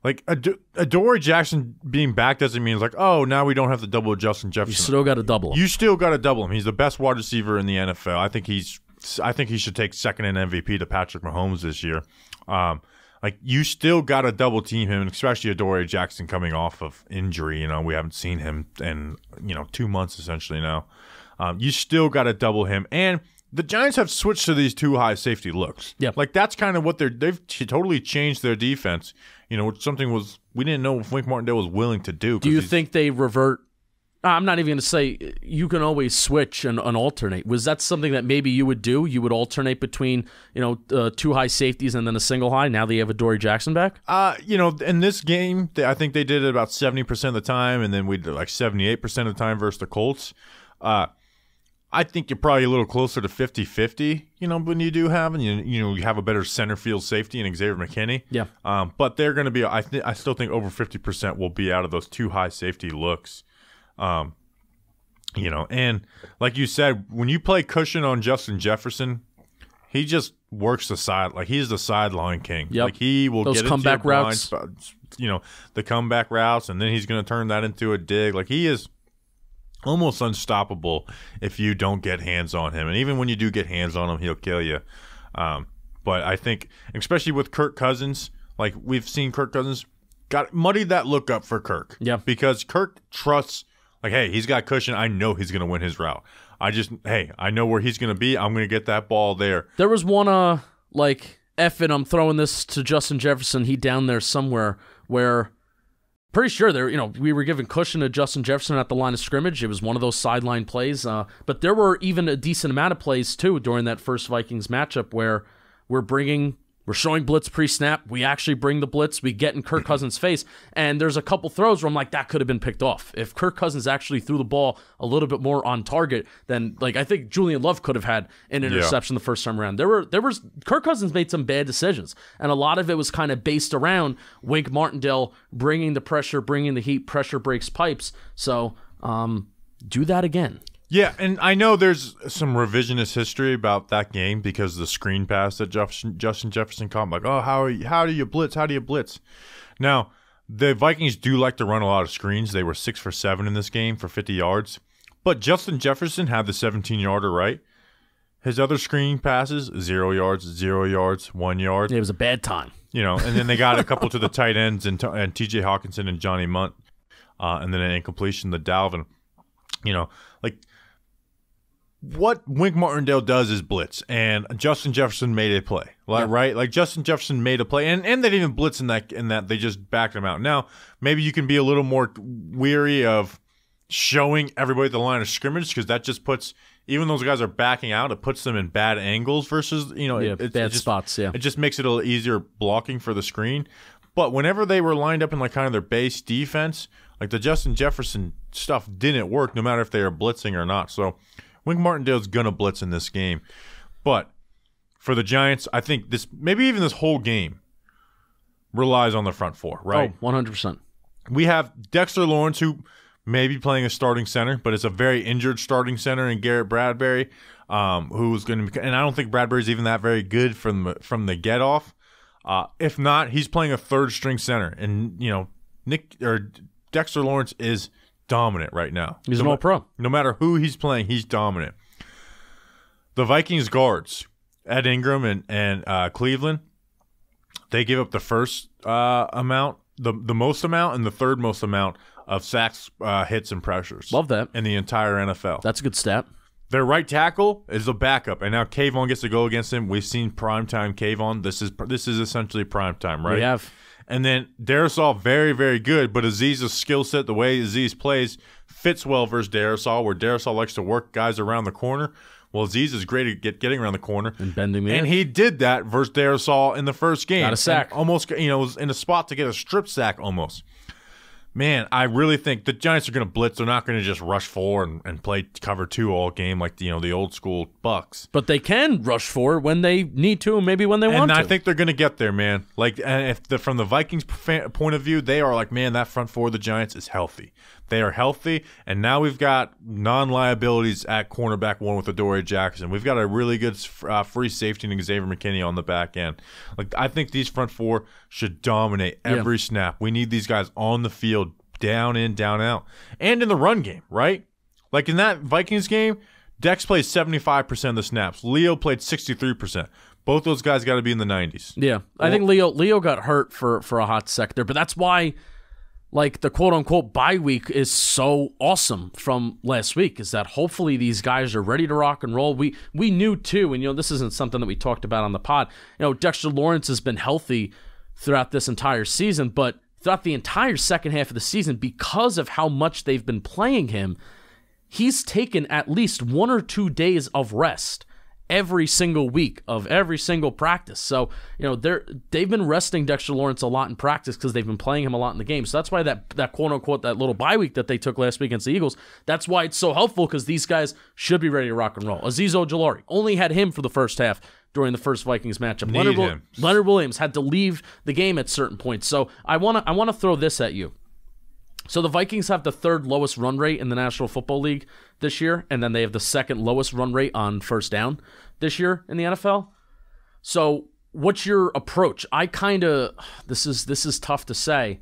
Speaker 1: Adoree Jackson being back doesn't mean now we don't have to double Justin Jefferson.
Speaker 2: You still got to double him.
Speaker 1: You still got to double him. He's the best wide receiver in the NFL. I think he should take second in MVP to Patrick Mahomes this year. You still got to double team him, especially Adoree Jackson coming off of injury. We haven't seen him in 2 months essentially now. You still got to double him, and the Giants have switched to these 2 high safety looks.
Speaker 2: Yeah,
Speaker 1: that's kind of what they've totally changed their defense. Which something we didn't know if Wink Martindale was willing to do.
Speaker 2: Do you think they revert? I'm not even going to say you can always switch and alternate. Was that something that maybe you would do? You would alternate between 2 high safeties and then a single high. Now that you have Adoree Jackson back.
Speaker 1: In this game, I think they did it about 70% of the time, and then we did 78% of the time versus the Colts. I think you're probably a little closer to 50-50. When you do have, and you have a better center field safety in Xavier McKinney.
Speaker 2: Yeah.
Speaker 1: But they're going to be. I still think over 50% will be out of those 2 high safety looks. And like you said, when you play cushion on Justin Jefferson, he just works the side. He's the sideline king.
Speaker 2: Yep.
Speaker 1: He will
Speaker 2: those
Speaker 1: get
Speaker 2: comeback
Speaker 1: into
Speaker 2: routes.
Speaker 1: The comeback routes, and then he's going to turn that into a dig. He is almost unstoppable if you don't get hands on him. And even when you do get hands on him, he'll kill you. But I think, especially with Kirk Cousins, we've seen Kirk Cousins muddied that look up for Kirk.
Speaker 2: Yeah.
Speaker 1: Because Kirk trusts. Hey, he's got cushion. I know he's going to win his route. I know where he's going to be. I'm going to get that ball there.
Speaker 2: There was one, F it, I'm throwing this to Justin Jefferson. He down there somewhere where, pretty sure we were giving cushion to Justin Jefferson at the line of scrimmage. It was one of those sideline plays. But there were even a decent amount of plays, too, during that first Vikings matchup where we're bringing We're showing blitz pre-snap. We actually bring the blitz. We get in Kirk Cousins' face. And there's a couple throws where I'm like, that could have been picked off. If Kirk Cousins actually threw the ball a little bit more on target, then like I think Julian Love could have had an interception the first time around. There was Kirk Cousins made some bad decisions. And a lot of it was kind of based around Wink Martindale bringing the pressure, bringing the heat, pressure breaks pipes. So do that again.
Speaker 1: Yeah, and I know there's some revisionist history about that game because of the screen pass that Justin Jefferson caught. Like, oh, how do you blitz? How do you blitz? Now, the Vikings do like to run a lot of screens. They were 6 for 7 in this game for 50 yards. But Justin Jefferson had the 17-yarder, right? His other screen passes, 0 yards, 0 yards, 1 yard.
Speaker 2: It was a bad time.
Speaker 1: You know, and then they got a couple to the tight ends and T.J. Hawkinson and Johnny Munt. And then an incompletion to Dalvin. You know, like what Wink Martindale does is blitz, and Justin Jefferson made a play, right? Like Justin Jefferson made a play, and they didn't even blitz in that they just backed him out. Now, maybe you can be a little more weary of showing everybody the line of scrimmage because that just puts, even those guys are backing out, it puts them in bad angles versus,
Speaker 2: bad spots. Yeah,
Speaker 1: it just makes it a little easier blocking for the screen. But whenever they were lined up in like kind of their base defense, like the Justin Jefferson stuff didn't work no matter if they are blitzing or not. So Wink Martindale's going to blitz in this game. But for the Giants, I think maybe even this whole game relies on the front four, right?
Speaker 2: Oh, 100%.
Speaker 1: We have Dexter Lawrence, who may be playing a starting center, but it's a very injured starting center in Garrett Bradbury, who's going to be, and I don't think Bradbury's even that very good from the get-off. If not, he's playing a third-string center, and Dexter Lawrence is dominant right now.
Speaker 2: He's an all-pro.
Speaker 1: No matter who he's playing, he's dominant. The Vikings guards, Ed Ingram and Cleveland, they give up the first amount, the most amount, and the third most amount of sacks, hits, and pressures.
Speaker 2: Love that.
Speaker 1: In the entire NFL.
Speaker 2: That's a good stat.
Speaker 1: Their right tackle is a backup, and now Kayvon gets to go against him. We've seen primetime Kayvon. This is essentially primetime, right?
Speaker 2: We have.
Speaker 1: And then Darrisaw, very, very good, but Aziz's skill set, the way Aziz plays, fits well versus Darrisaw, where Darrisaw likes to work guys around the corner. Well, Aziz is great at getting around the corner.
Speaker 2: And bending the
Speaker 1: And
Speaker 2: edge.
Speaker 1: he did that versus Darrisaw in the first game.
Speaker 2: Got a sack.
Speaker 1: And almost, was in a spot to get a strip sack almost. Man, I really think the Giants are going to blitz. They're not going to just rush 4 and play cover 2 all game like the old school Bucks.
Speaker 2: But they can rush 4 when they need to, and maybe when they want to.
Speaker 1: And I think they're going to get there, man. Like, and from the Vikings' point of view, they are like, man, that front four of the Giants is healthy. They are healthy, and now we've got non-liabilities at cornerback 1 with Adoree Jackson. We've got a really good free safety in Xavier McKinney on the back end. Like, I think these front four should dominate every snap. We need these guys on the field, down in, down out, and in the run game, right? Like in that Vikings game, Dex played 75% of the snaps. Leo played 63%. Both those guys got to be in the 90s.
Speaker 2: Yeah, I think Leo got hurt for a hot sec there, but that's why, like, the quote-unquote bye week is so awesome from last week, is that hopefully these guys are ready to rock and roll. We knew, too, and, this isn't something that we talked about on the pod. Dexter Lawrence has been healthy throughout this entire season, but throughout the entire second half of the season, because of how much they've been playing him, he's taken at least 1 or 2 days of rest every single week of every single practice. So, they've been resting Dexter Lawrence a lot in practice because they've been playing him a lot in the game. So that's why that quote-unquote, that little bye week that they took last week against the Eagles, that's why it's so helpful, because these guys should be ready to rock and roll. Azeez Ojulari only had him for the first half during the first Vikings matchup. Leonard Williams had to leave the game at certain points. So I want to throw this at you. So the Vikings have the 3rd lowest run rate in the National Football League this year, and then they have the 2nd lowest run rate on first down this year in the NFL. So what's your approach? This is tough to say.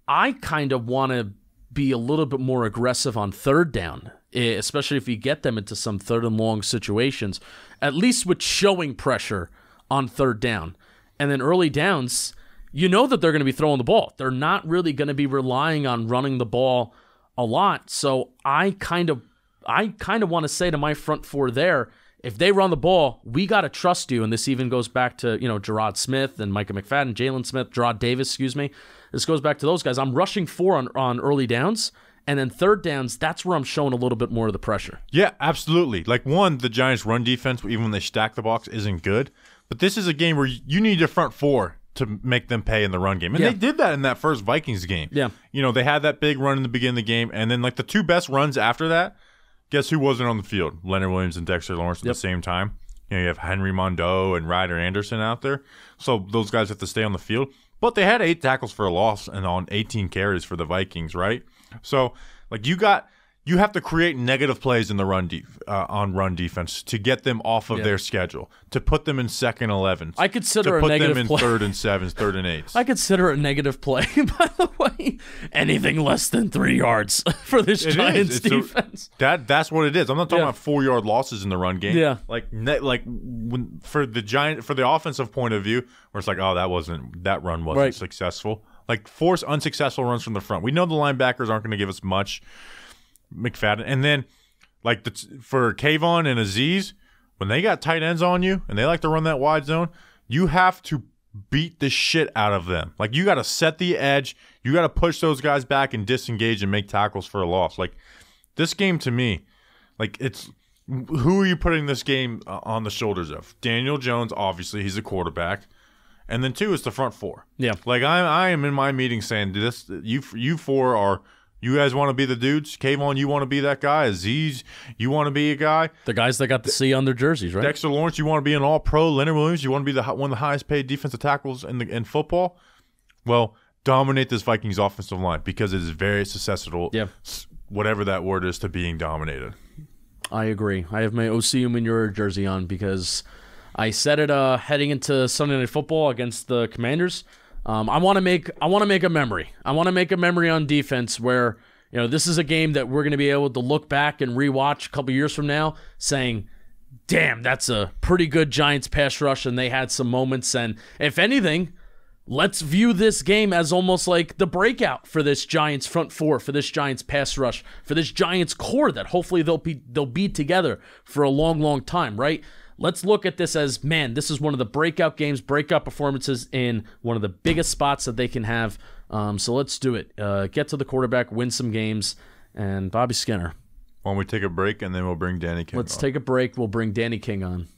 Speaker 2: I kind of want to be a little bit more aggressive on 3rd down, especially if you get them into some 3rd and long situations, at least with showing pressure on 3rd down. And then early downs, that they're going to be throwing the ball. They're not really going to be relying on running the ball a lot. So I kind of want to say to my front four there, if they run the ball, we got to trust you. And this even goes back to, Gerard Smith and Micah McFadden, Jalen Smith, Gerard Davis, excuse me. This goes back to those guys. I'm rushing 4 on early downs, And then third downs, that's where I'm showing a little bit more of the pressure.
Speaker 1: Yeah, absolutely. Like, one, the Giants' run defense, even when they stack the box, isn't good. But this is a game where you need your front four to make them pay in the run game. And they did that in that first Vikings game.
Speaker 2: Yeah.
Speaker 1: You know, they had that big run in the beginning of the game, and then, like, the two best runs after that, guess who wasn't on the field? Leonard Williams and Dexter Lawrence at the same time. You know, you have Henry Mondeau and Ryder Anderson out there. So those guys have to stay on the field. But they had 8 tackles for a loss and on 18 carries for the Vikings, right? So, like, you have to create negative plays in the run defense to get them off of their schedule, to put them in second 11s.
Speaker 2: I consider
Speaker 1: to
Speaker 2: a
Speaker 1: put
Speaker 2: negative
Speaker 1: them in
Speaker 2: play.
Speaker 1: third and 7s, third and 8s.
Speaker 2: I consider a negative play, by the way. Anything less than 3 yards for this Giants defense.
Speaker 1: That's what it is. I'm not talking about 4-yard losses in the run game.
Speaker 2: Yeah.
Speaker 1: For the offensive point of view, where it's like, oh, that run wasn't successful. Like, force unsuccessful runs from the front. We know the linebackers aren't going to give us much. McFadden, and then like for Kayvon and Azeez, when they got tight ends on you and they like to run that wide zone, you have to beat the shit out of them. Like, you got to set the edge, you got to push those guys back and disengage and make tackles for a loss. Like, this game to me, like, it's who are you putting this game on the shoulders of? Daniel Jones, obviously, he's a quarterback. And then 2 is the front 4.
Speaker 2: Yeah.
Speaker 1: Like, I am in my meeting saying this, you 4 are. You guys want to be the dudes? Kayvon, you want to be that guy? Azeez, you want to be a guy?
Speaker 2: The guys that got the C on their jerseys, right?
Speaker 1: Dexter Lawrence, you want to be an all-pro? Leonard Williams, you want to be one of the highest-paid defensive tackles in football? Well, dominate this Vikings offensive line because it is very susceptible, whatever that word is, to being dominated.
Speaker 2: I agree. I have my OC Manure jersey on because I said it heading into Sunday Night Football against the Commanders. I want to make a memory. I want to make a memory on defense where, you know, this is a game that we're going to be able to look back and rewatch a couple years from now saying, damn, that's a pretty good Giants pass rush and they had some moments. And if anything, let's view this game as almost like the breakout for this Giants front 4, for this Giants pass rush, for this Giants core that hopefully they'll be together for a long, long time, right? Let's look at this as, man, this is one of the breakout games, breakout performances in one of the biggest spots that they can have. So let's do it. Get to the quarterback, win some games, and Bobby Skinner.
Speaker 1: Why don't we take a break, and then we'll bring Danny King
Speaker 2: Let's take a break. We'll bring Danny King on.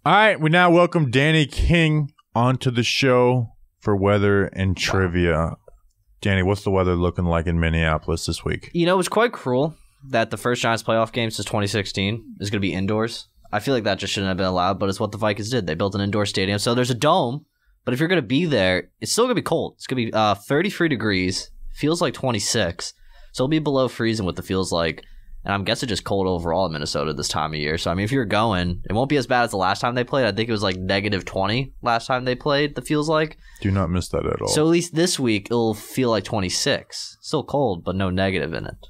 Speaker 1: All right, we now welcome Danny King onto the show for weather and trivia. Danny, what's the weather looking like in Minneapolis this week?
Speaker 3: You know, it's quite cruel that the first Giants playoff game since 2016 is going to be indoors. I feel like that just shouldn't have been allowed, but it's what the Vikings did. They built an indoor stadium. So there's a dome, but if you're going to be there, it's still going to be cold. It's going to be 33 degrees, feels like 26. So it'll be below freezing what the feels like. And I'm guessing just cold overall in Minnesota this time of year. So, I mean, if you're going, it won't be as bad as the last time they played. I think it was like negative 20 last time they played, the feels like.
Speaker 1: Do not miss that at all.
Speaker 3: So at least this week, it'll feel like 26. Still cold, but no negative in it.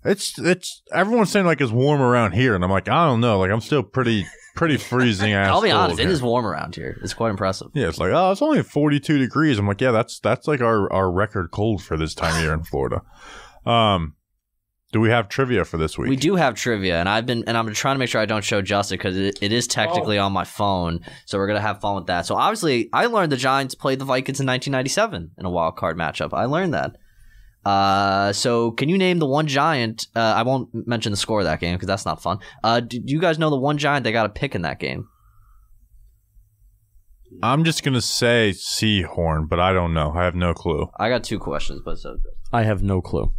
Speaker 1: It's everyone's saying like it's warm around here, and I'm like, I don't know, like I'm still pretty freezing ass.
Speaker 3: I'll be honest,
Speaker 1: here.
Speaker 3: it is warm around here. It's quite impressive.
Speaker 1: Yeah, it's like, oh, it's only 42 degrees. I'm like, yeah, that's like our record cold for this time of year in Florida. Do we have trivia for this week?
Speaker 3: We do have trivia, and I'm trying to make sure I don't show Justin because it is technically on my phone, so we're gonna have fun with that. So obviously, I learned the Giants played the Vikings in 1997 in a wild card matchup. I learned that. So can you name the one Giant? I won't mention the score of that game because that's not fun. Do you guys know the one Giant they got a pick in that game?
Speaker 1: I'm just gonna say Seahorn, but I don't know. I have no clue.
Speaker 3: I got 2 questions, but so
Speaker 2: I have no clue.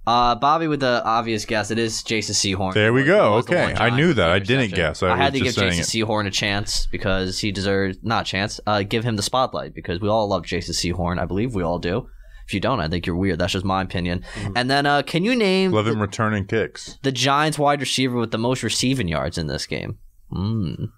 Speaker 3: Bobby with the obvious guess. It is Jason Seahorn.
Speaker 1: There we go. Okay, I knew that. I didn't guess.
Speaker 3: I had to give Jason Seahorn a chance because he deserves not a chance. Give him the spotlight because we all love Jason Seahorn. I believe we all do. If you don't, I think you're weird. That's just my opinion. Mm-hmm. And then can you name...
Speaker 1: Love him returning kicks.
Speaker 3: The Giants wide receiver with the most receiving yards in this game.
Speaker 2: In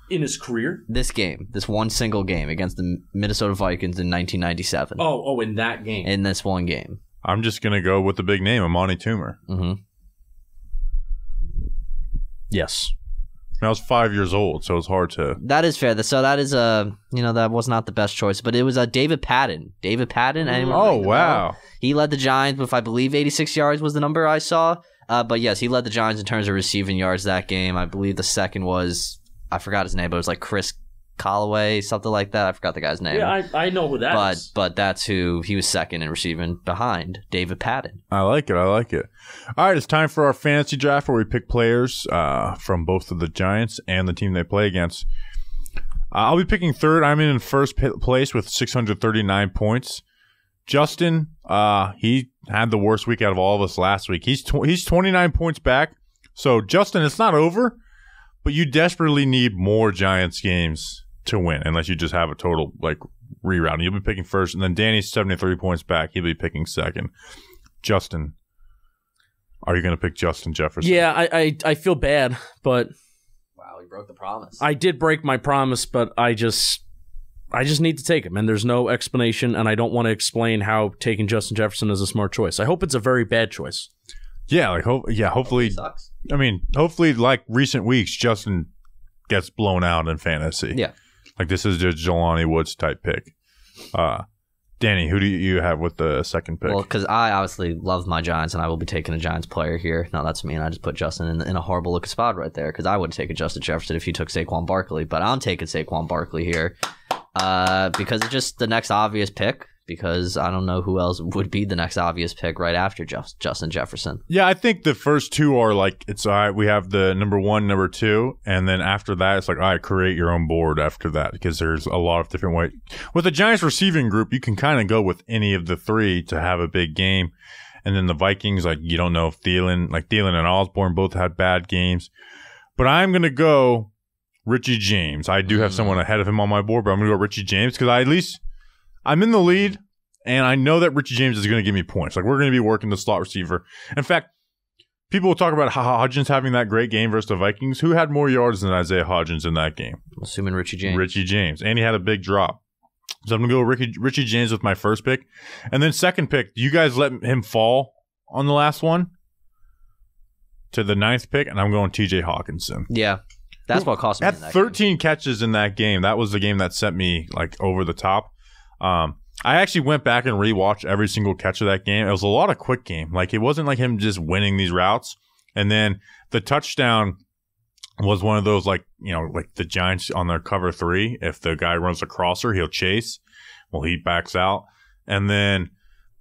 Speaker 2: his career?
Speaker 3: This game. This one single game against the Minnesota Vikings in 1997.
Speaker 2: Oh, in that game.
Speaker 3: In this one game.
Speaker 1: I'm just going to go with the big name, Amani Toomer.
Speaker 3: Mm-hmm.
Speaker 2: Yes.
Speaker 1: I was 5 years old, so it's hard to...
Speaker 3: That is fair. So that is that was not the best choice, but it was David Patton. David Patton.
Speaker 1: Oh, wow.
Speaker 3: He led the Giants with, I believe, 86 yards was the number I saw. But yes, he led the Giants in terms of receiving yards that game. I believe the second was, I forgot his name, but it was like Chris Callaway, something like that. I forgot the guy's name.
Speaker 2: Yeah, I know who that is.
Speaker 3: But that's who he was second in receiving behind David Patton.
Speaker 1: I like it. All right, it's time for our fantasy draft where we pick players from both of the Giants and the team they play against. I'll be picking third. I'm in first place with 639 points. Justin, he had the worst week out of all of us last week. He's 29 points back. So, Justin, it's not over, but you desperately need more Giants games to win, unless you just have a total reroute. You'll be picking first, and then Danny's 73 points back. He'll be picking second. Justin, are you going to pick Justin Jefferson?
Speaker 2: Yeah, I feel bad, but
Speaker 3: Wow, he broke the promise.
Speaker 2: I did break my promise, but I just need to take him, and there's no explanation, and I don't want to explain how taking Justin Jefferson is a smart choice. I hope it's a very bad choice.
Speaker 1: Yeah, hopefully.
Speaker 3: Sucks.
Speaker 1: I mean, hopefully, like recent weeks, Justin gets blown out in fantasy.
Speaker 3: Yeah.
Speaker 1: Like this is just Jelani Woods type pick. Danny, who do you have with the second pick?
Speaker 3: Well, because I obviously love my Giants, and I will be taking a Giants player here. Now, that's me, and I just put Justin in a horrible looking spot right there, because I would take a Justin Jefferson if he took Saquon Barkley, but I'm taking Saquon Barkley here because it's just the next obvious pick, because I don't know who else would be the next obvious pick right after Justin Jefferson.
Speaker 1: Yeah, I think the first two are it's all right. We have the number 1, number 2, and then after that, it's all right, create your own board after that, because there's a lot of different ways. With the Giants receiving group, you can kind of go with any of the three to have a big game. And then the Vikings, you don't know if Thielen and Osborne both had bad games. But I'm going to go Richie James. I do have someone ahead of him on my board, but I'm going to go Richie James because at least I'm in the lead, and I know that Richie James is going to give me points. We're going to be working the slot receiver. In fact, people will talk about Hodgins having that great game versus the Vikings. Who had more yards than Isaiah Hodgins in that game?
Speaker 3: Assuming Richie James.
Speaker 1: Richie James. And he had a big drop. So I'm going to go with Richie James with my first pick. And then second pick, do you guys let him fall on the last one to the 9th pick? And I'm going TJ Hawkinson.
Speaker 3: Yeah. That's what cost me.
Speaker 1: Had 13 catches in that game. That was the game that sent me over the top. I actually went back and rewatched every single catch of that game. It was a lot of quick game. It wasn't like him just winning these routes. And then the touchdown was one of those the Giants on their cover 3. If the guy runs a crosser, he'll chase. Well, he backs out. And then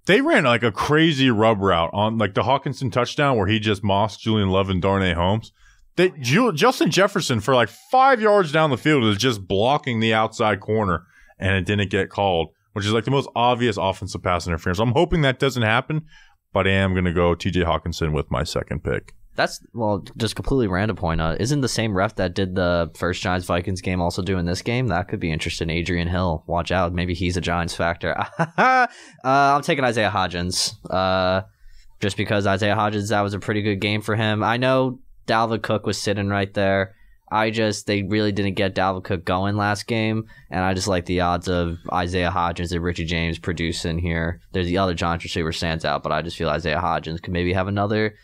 Speaker 1: they ran a crazy rub route on the Hawkinson touchdown where he just mossed Julian Love and Darnay Holmes. Justin Jefferson for 5 yards down the field is just blocking the outside corner, and it didn't get called, which is the most obvious offensive pass interference. I'm hoping that doesn't happen, but I am going to go TJ Hawkinson with my second pick.
Speaker 3: That's, just completely random point. Isn't the same ref that did the first Giants-Vikings game also doing this game? That could be interesting. Adrian Hill. Watch out. Maybe he's a Giants factor. I'm taking Isaiah Hodgins. Just because Isaiah Hodgins, that was a pretty good game for him. I know Dalvin Cook was sitting right there. They really didn't get Dalvin Cook going last game, and I just like the odds of Isaiah Hodgins and Richie James producing here. There's the other Giants receiver stands out, but I just feel Isaiah Hodgins could maybe have another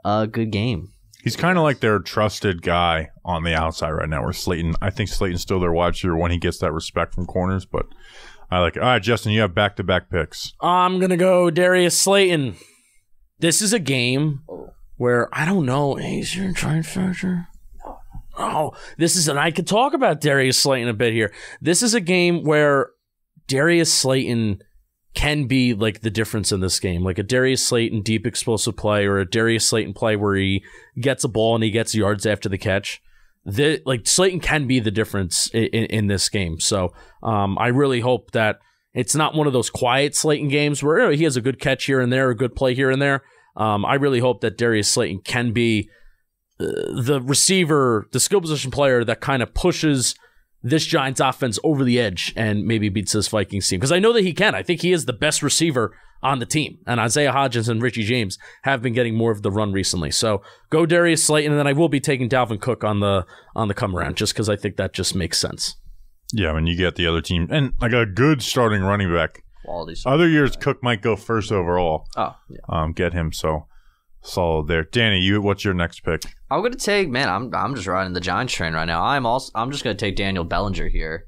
Speaker 3: good game.
Speaker 1: He's kind of like their trusted guy on the outside right now, where I think Slayton's still their wide receiver when he gets that respect from corners, but I like it. All right, Justin, you have back-to-back picks.
Speaker 2: I'm going to go Darius Slayton. This is a game where, I don't know, is your giant factor? Oh, I could talk about Darius Slayton a bit here. This is a game where Darius Slayton can be the difference in this game. A Darius Slayton deep explosive play, or a Darius Slayton play where he gets a ball and he gets yards after the catch. Slayton can be the difference in this game. So I really hope that it's not one of those quiet Slayton games where he has a good catch here and there, a good play here and there. I really hope that Darius Slayton can be the receiver, the skill position player that kind of pushes this Giants offense over the edge and maybe beats this Vikings team. Because I know that he can. I think he is the best receiver on the team. And Isaiah Hodgins and Richie James have been getting more of the run recently. So go Darius Slayton, and then I will be taking Dalvin Cook on the come around, just because I think that just makes sense.
Speaker 1: Yeah, when you get the other team and a good starting running back. Other years, Cook might go first overall.
Speaker 3: Oh, yeah.
Speaker 1: Get him so solid there. Danny, what's your next pick?
Speaker 3: I'm gonna take, I'm just riding the Giants train right now. I'm just gonna take Daniel Bellinger here.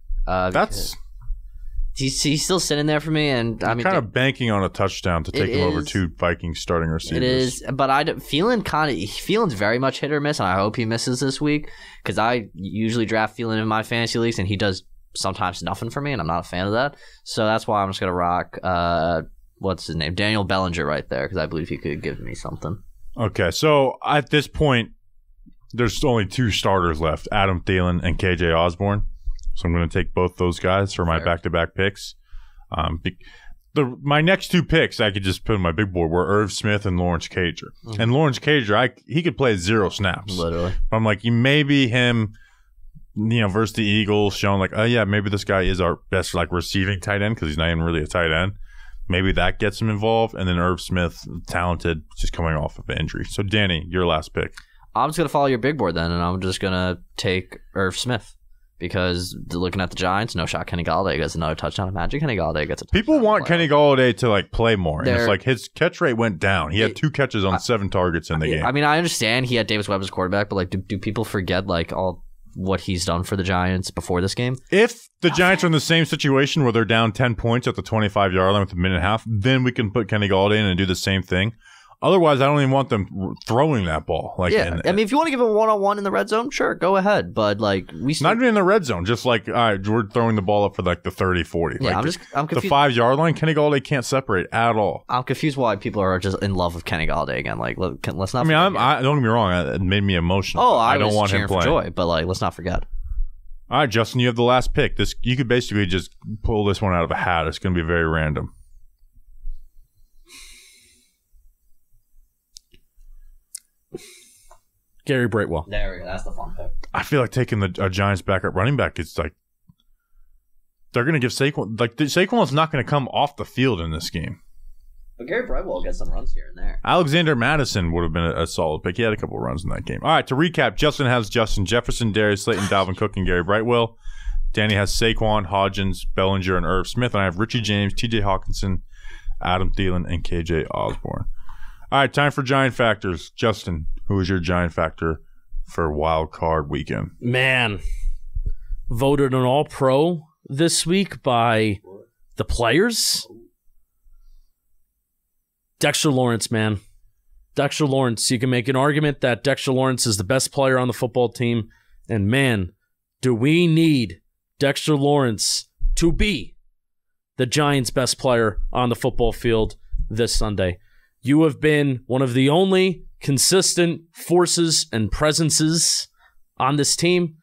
Speaker 3: He's still sitting there for me, and
Speaker 1: I'm kind of banking on a touchdown to take him over 2 Vikings starting receivers.
Speaker 3: It is, but Thielen's very much hit or miss, and I hope he misses this week, because I usually draft Thielen in my fantasy leagues, and he does sometimes nothing for me, and I'm not a fan of that. So that's why I'm just going to rock, what's his name? Daniel Bellinger right there, because I believe he could give me something.
Speaker 1: Okay, so at this point, there's only 2 starters left, Adam Thielen and KJ Osborne. So I'm going to take both those guys for my back-to-back picks. My next 2 picks I could just put on my big board were Irv Smith and Lawrence Cager. Mm-hmm. And Lawrence Cager, he could play 0 snaps.
Speaker 3: Literally.
Speaker 1: But I'm like, maybe him, versus the Eagles, showing like, oh yeah, maybe this guy is our best like receiving tight end because he's not even really a tight end. Maybe that gets him involved. And then Irv Smith, talented, just coming off of an injury. So Danny, your last pick.
Speaker 3: I'm just going to follow your big board then, and I'm just going to take Irv Smith. Because looking at the Giants, no shot Kenny Galladay gets another touchdown. Imagine Kenny Galladay gets a touchdown.
Speaker 1: People want Kenny Galladay to like play more. And it's like his catch rate went down. He had 2 catches on 7 targets in the game.
Speaker 3: I mean, I understand he had Davis Webb as quarterback, but like, do people forget like all what he's done for the Giants before this game?
Speaker 1: If the Giants are in the same situation where they're down 10 points at the 25-yard line with a minute and a half, then we can put Kenny Galladay in and do the same thing. Otherwise, I don't even want them throwing that ball. Like,
Speaker 3: I mean, if you want to give him a one-on-one in the red zone, sure, go ahead. But like,
Speaker 1: not even in the red zone. Just like, all right, we're throwing the ball up for like the 30, 40.
Speaker 3: Yeah,
Speaker 1: like
Speaker 3: I'm confused.
Speaker 1: The 5-yard line, Kenny Galladay can't separate at all.
Speaker 3: I'm confused why people are just in love with Kenny Galladay again. Like, let's not.
Speaker 1: I mean, don't get me wrong. It made me emotional.
Speaker 3: Oh,
Speaker 1: I don't want him playing.
Speaker 3: For joy, but like, let's not forget.
Speaker 1: All right, Justin, you have the last pick. You could basically just pull this one out of a hat. It's going to be very random.
Speaker 2: Gary Brightwell.
Speaker 3: There we go. That's the fun pick.
Speaker 1: I feel like taking a Giants backup running back is like they're going to give Saquon. Like Saquon's not going to come off the field in this game.
Speaker 3: But Gary Brightwell gets some runs here and there.
Speaker 1: Alexander Madison would have been a solid pick. He had a couple of runs in that game. All right, to recap, Justin has Justin Jefferson, Darius Slayton, Dalvin Cook, and Gary Brightwell. Danny has Saquon, Hodgins, Bellinger, and Irv Smith. And I have Richie James, TJ Hawkinson, Adam Thielen, and KJ Osborne. All right, time for Giant Factors. Justin, who is your Giant Factor for Wild Card Weekend?
Speaker 2: Man, voted an All-Pro this week by the players. Dexter Lawrence, man. Dexter Lawrence. You can make an argument that Dexter Lawrence is the best player on the football team. And man, do we need Dexter Lawrence to be the Giants' best player on the football field this Sunday. You have been one of the only consistent forces and presences on this team.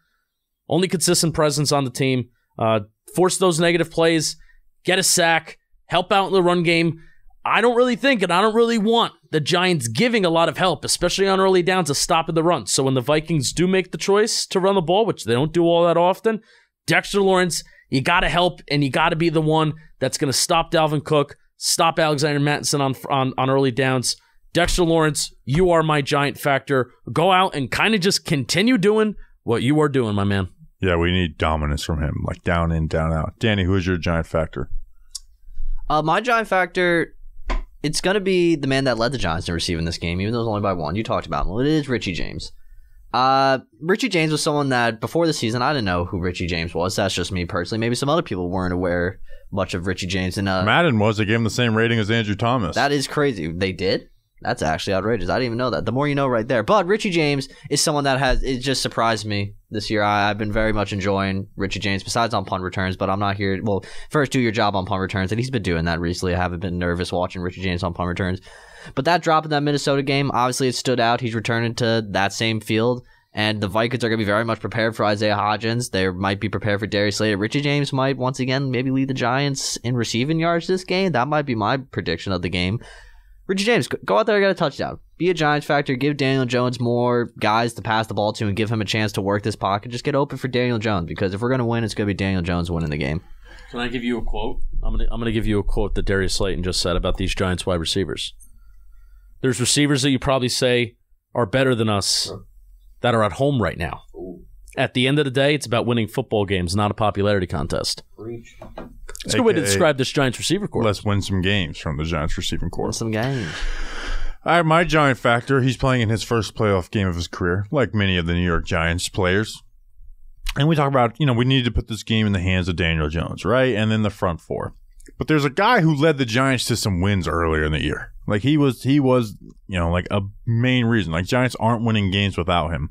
Speaker 2: Only consistent presence on the team. Force those negative plays, get a sack, help out in the run game. I don't really think, and I don't really want the Giants giving a lot of help, especially on early downs, to stopping the run. So when the Vikings do make the choice to run the ball, which they don't do all that often, Dexter Lawrence, you got to help, and you got to be the one that's going to stop Dalvin Cook, stop Alexander Mattison on early downs. Dexter Lawrence, you are my Giant Factor. Go out and kind of just continue doing what you are doing, my man.
Speaker 1: Yeah, we need dominance from him, like down in, down out. Danny, who is your Giant Factor?
Speaker 3: My Giant Factor, it's going to be the man that led the Giants in receiving this game, even though it was only by 1. You talked about him. Well, it is Richie James. Richie James was someone that before the season, I didn't know who Richie James was. That's just me personally. Maybe some other people weren't aware much of Richie James. And
Speaker 1: Madden was. They gave him the same rating as Andrew Thomas.
Speaker 3: That is crazy. They did? That's actually outrageous. I didn't even know that. The more you know right there. But Richie James is someone that it just surprised me this year. I've been very much enjoying Richie James, besides on punt returns, but I'm not here. Well, first do your job on punt returns, and he's been doing that recently. I haven't been nervous watching Richie James on punt returns. But that drop in that Minnesota game, obviously it stood out. He's returning to that same field, and the Vikings are going to be very much prepared for Isaiah Hodgins. They might be prepared for Darius Slayton. Richie James might, once again, maybe lead the Giants in receiving yards this game. That might be my prediction of the game. Richie James, go out there and get a touchdown. Be a Giants factor. Give Daniel Jones more guys to pass the ball to and give him a chance to work this pocket. Just get open for Daniel Jones, because if we're going to win, it's going to be Daniel Jones winning the game.
Speaker 2: Can I give you a quote? I'm gonna give you a quote that Darius Slayton just said about these Giants wide receivers. There's receivers that you probably say are better than us that are at home right now. Ooh. At the end of the day, it's about winning football games, not a popularity contest.
Speaker 3: Preach.
Speaker 2: It's a good way to describe this Giants receiver corps.
Speaker 1: Let's win some games from the Giants receiving corps.
Speaker 3: Win some games.
Speaker 1: All right, my Giant Factor, he's playing in his first playoff game of his career, like many of the New York Giants players. And we talk about, we need to put this game in the hands of Daniel Jones, right? And then the front four. But there's a guy who led the Giants to some wins earlier in the year. Like he was, like a main reason. Like Giants aren't winning games without him.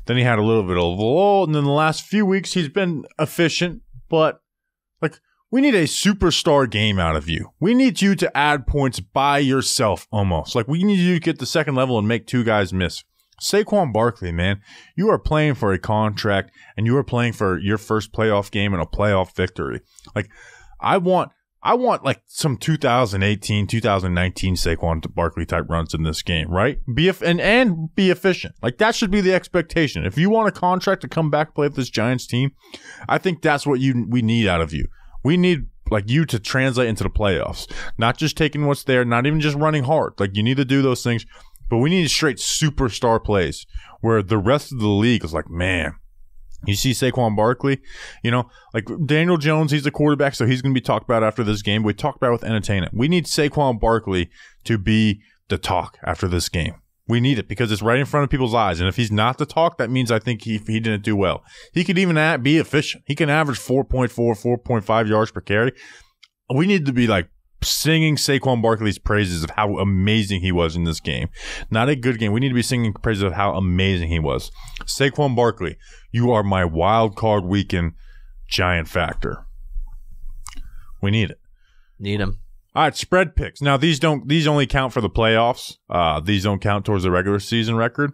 Speaker 1: Then he had a little bit of a lull, and then the last few weeks he's been efficient, but like we need a superstar game out of you. We need you to add points by yourself almost. Like we need you to get the second level and make two guys miss. Saquon Barkley, man, you are playing for a contract and you are playing for your first playoff game and a playoff victory. Like I want like some 2018, 2019 Saquon Barkley type runs in this game, right? Be efficient. Like that should be the expectation. If you want a contract to come back play with this Giants team, I think that's what we need out of you. We need like you to translate into the playoffs, not just taking what's there, not even just running hard. Like you need to do those things, but we need straight superstar plays where the rest of the league is like, man, you see Saquon Barkley, you know, like Daniel Jones, he's the quarterback, so he's going to be talked about after this game. We talked about it with entertainment. We need Saquon Barkley to be the talk after this game. We need it because it's right in front of people's eyes. And if he's not the talk, that means I think he didn't do well. He could even be efficient. He can average 4.4, 4.5 yards per carry. We need to be like singing Saquon Barkley's praises of how amazing he was in this game. Not a good game. We need to be singing praises of how amazing he was. Saquon Barkley, you are my wild card weekend giant factor. We need it.
Speaker 3: Need him.
Speaker 1: All right, spread picks. Now these only count for the playoffs. These don't count towards the regular season record.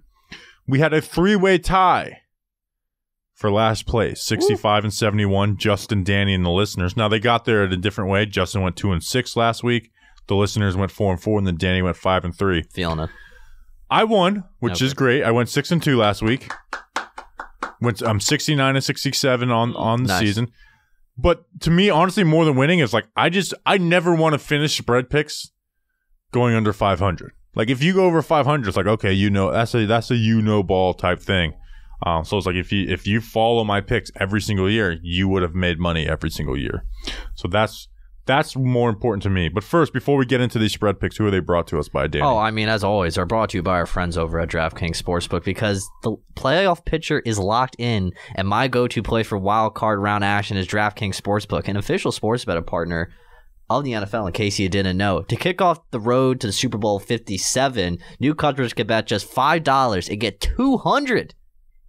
Speaker 1: We had a 3-way tie for last place, 65 and 71. Justin, Danny, and the listeners. Now they got there in a different way. Justin went 2-6 last week. The listeners went 4-4, and then Danny went 5-3.
Speaker 3: Feeling it.
Speaker 1: I won, which is great. I went 6-2 last week. I'm 69 and 67 on the season. But to me, honestly, more than winning is like I never want to finish spread picks going under 500. Like if you go over 500, it's like okay, that's a ball type thing. So it's like if you follow my picks every single year, you would have made money every single year. So that's more important to me. But first, before we get into these spread picks, who are they brought to us by, Danny?
Speaker 3: Oh, I mean, as always, they're brought to you by our friends over at DraftKings Sportsbook because the playoff picture is locked in, and my go-to play for wild card round action is DraftKings Sportsbook, an official sports betting partner of the NFL, in case you didn't know. To kick off the road to the Super Bowl 57, new customers can bet just $5 and get $200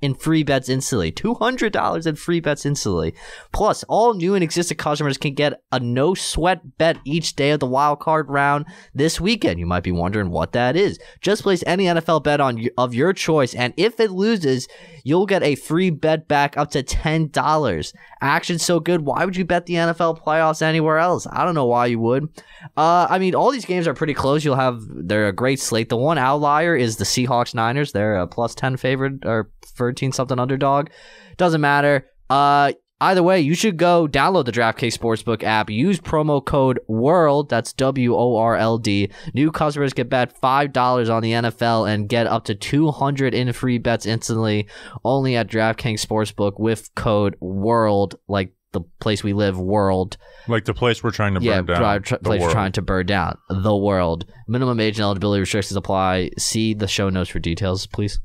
Speaker 3: in free bets instantly. $200 in free bets instantly. Plus, all new and existing customers can get a no-sweat bet each day of the wild card round this weekend. You might be wondering what that is. Just place any NFL bet of your choice, and if it loses, you'll get a free bet back up to $10. Action's so good, why would you bet the NFL playoffs anywhere else? I don't know why you would. I mean, all these games are pretty close. They're a great slate. The one outlier is the Seahawks-Niners. They're a plus 10 favorite, or 13-something underdog. Doesn't matter. Either way, you should go download the DraftKings Sportsbook app. Use promo code WORLD. That's WORLD. New customers can bet $5 on the NFL and get up to $200 in free bets instantly. Only at DraftKings Sportsbook with code WORLD, like the place we live, world.
Speaker 1: Like the place we're trying to burn down.
Speaker 3: Place we're trying to burn down. The world. Minimum age and eligibility restrictions apply. See the show notes for details, please.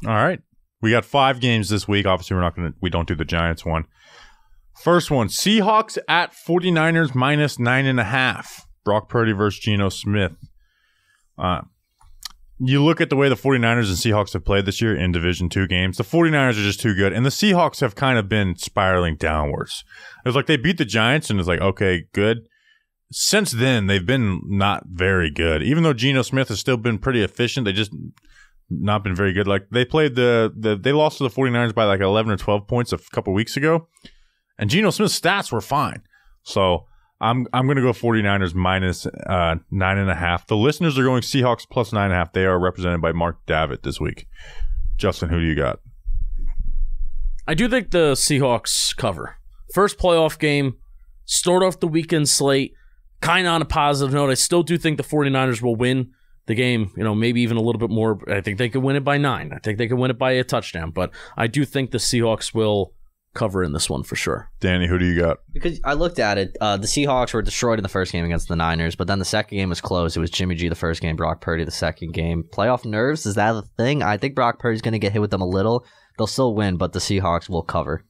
Speaker 1: All right. We got 5 games this week. Obviously, we don't do the Giants one. First one, Seahawks at 49ers minus 9.5. Brock Purdy versus Geno Smith. You look at the way the 49ers and Seahawks have played this year in Division 2 games. The 49ers are just too good, and the Seahawks have kind of been spiraling downwards. It was like they beat the Giants, and it's like, okay, good. Since then, they've been not very good. Even though Geno Smith has still been pretty efficient, they just not been very good. Like they played they lost to the 49ers by like 11 or 12 points a couple weeks ago, and Geno Smith's stats were fine. So I'm going to go 49ers minus 9.5. The listeners are going Seahawks plus 9.5. They are represented by Mark Davitt this week. Justin, who do you got?
Speaker 2: I do think the Seahawks cover. First playoff game, start off the weekend slate, kind of on a positive note. I still do think the 49ers will win the game, maybe even a little bit more. I think they could win it by 9. I think they could win it by a touchdown, but I do think the Seahawks will cover in this one for sure.
Speaker 1: Danny, who do you got?
Speaker 3: Because I looked at it, the Seahawks were destroyed in the first game against the Niners, but then the second game was close. It was Jimmy G the first game, Brock Purdy the second game. Playoff nerves, is that a thing? I think Brock Purdy's going to get hit with them a little. They'll still win, but the Seahawks will cover.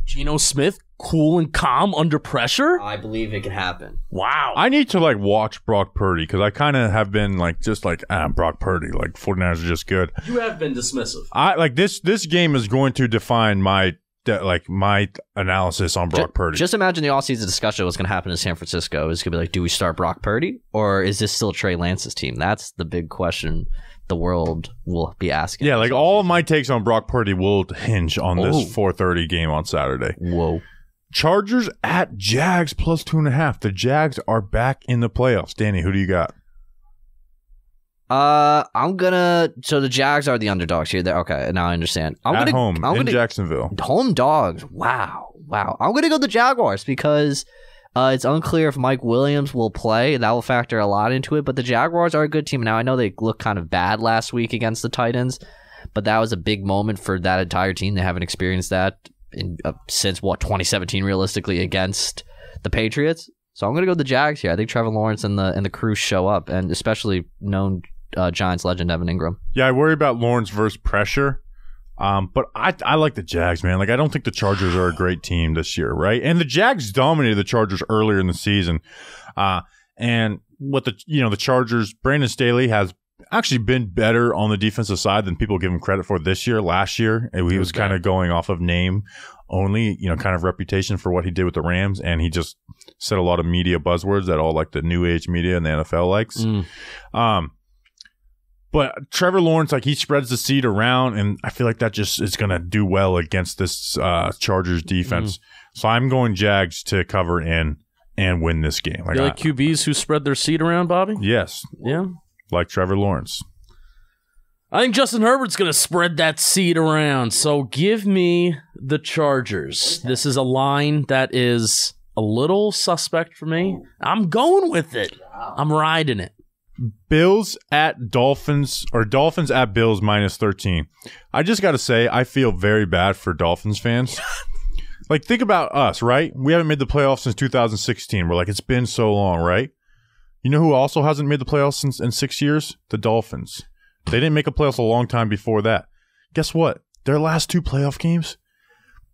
Speaker 2: Geno Smith, cool and calm under pressure?
Speaker 3: I believe it can happen.
Speaker 2: Wow.
Speaker 1: I need to watch Brock Purdy because I kind of have been Brock Purdy. Like 49ers are just good.
Speaker 2: You have been dismissive.
Speaker 1: This game is going to define my my analysis on Brock Purdy.
Speaker 3: Just imagine the offseason discussion what's going to happen in San Francisco. It's going to be like, do we start Brock Purdy or is this still Trey Lance's team? That's the big question the world will be asking.
Speaker 1: Yeah, like all of my takes on Brock Purdy will hinge on this 4:30 game on Saturday.
Speaker 3: Whoa.
Speaker 1: Chargers at Jags plus 2.5. The Jags are back in the playoffs. Danny, who do you got?
Speaker 3: So the Jags are the underdogs here. Okay, now I understand.
Speaker 1: I'm in Jacksonville.
Speaker 3: Home dogs. Wow. I'm gonna go the Jaguars because it's unclear if Mike Williams will play. That will factor a lot into it. But the Jaguars are a good team. Now I know they looked kind of bad last week against the Titans, but that was a big moment for that entire team. They haven't experienced that since 2017 realistically against the Patriots. So I'm gonna go the Jags here. I think Trevor Lawrence and the crew show up, and especially known Giants legend Evan Ingram.
Speaker 1: Yeah, I worry about Lawrence versus pressure. But I like the Jags, man. Like, I don't think the Chargers are a great team this year, right? And the Jags dominated the Chargers earlier in the season. And what the Chargers, Brandon Staley has actually been better on the defensive side than people give him credit for this year. Last year, he was kind of going off of name only, kind of reputation for what he did with the Rams. And he just said a lot of media buzzwords that all like the new age media and the NFL likes. But Trevor Lawrence, like, he spreads the seed around, and I feel like that just is going to do well against this Chargers defense. So I'm going Jags to cover in and win this game.
Speaker 2: You like QBs who spread their seed around, Bobby?
Speaker 1: Yes.
Speaker 2: Yeah.
Speaker 1: Like Trevor Lawrence.
Speaker 2: I think Justin Herbert's going to spread that seed around. So give me the Chargers. This is a line that is a little suspect for me. I'm going with it. I'm riding it.
Speaker 1: Bills at Dolphins, or Dolphins at Bills minus 13. I just got to say, I feel very bad for Dolphins fans. Like, think about us, right? We haven't made the playoffs since 2016. We're like, it's been so long, right? You know who also hasn't made the playoffs in 6 years? The Dolphins. They didn't make a playoffs a long time before that. Guess what? Their last 2 playoff games,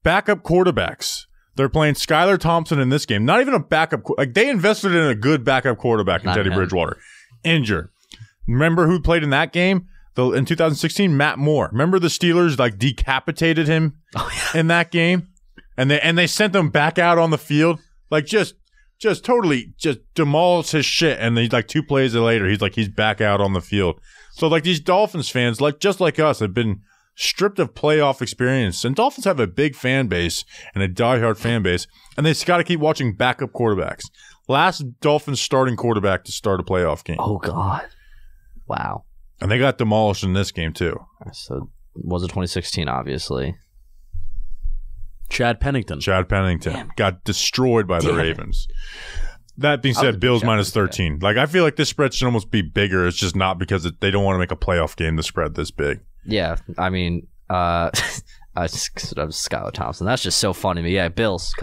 Speaker 1: backup quarterbacks. They're playing Skylar Thompson in this game. Not even a backup. Like, they invested in a good backup quarterback in Teddy Bridgewater. Injured. Remember who played in that game? In 2016, Matt Moore. Remember the Steelers like decapitated him in that game, and they sent them back out on the field, like just totally just demolished his shit. And then like 2 plays later, he's back out on the field. So like these Dolphins fans, like just like us, have been stripped of playoff experience. And Dolphins have a big fan base and a diehard fan base, and they just got to keep watching backup quarterbacks. Last Dolphins starting quarterback to start a playoff game.
Speaker 3: Oh, God. Wow.
Speaker 1: And they got demolished in this game, too.
Speaker 3: So, was it 2016, obviously?
Speaker 2: Chad Pennington.
Speaker 3: Damn.
Speaker 1: Got destroyed by the Ravens. That being said, Bills minus 13. Like, I feel like this spread should almost be bigger. It's just not because they don't want to make a playoff game to spread this big.
Speaker 3: Yeah, I mean, Skylar Thompson. That's just so funny to me. Yeah, Bills.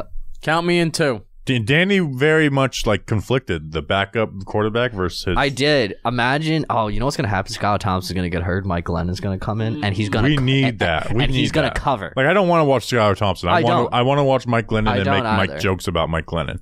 Speaker 2: Count me in too.
Speaker 1: Danny very much like conflicted the backup quarterback versus his.
Speaker 3: I did. Imagine. Oh, you know what's going to happen? Skylar Thompson's going to get hurt. Mike Glennon's going to come in, and he's going to.
Speaker 1: We need that.
Speaker 3: He's going to cover.
Speaker 1: Like, I don't want to watch Skylar Thompson. I want to watch Mike Glennon and make
Speaker 3: either.
Speaker 1: Mike jokes about Mike Glennon.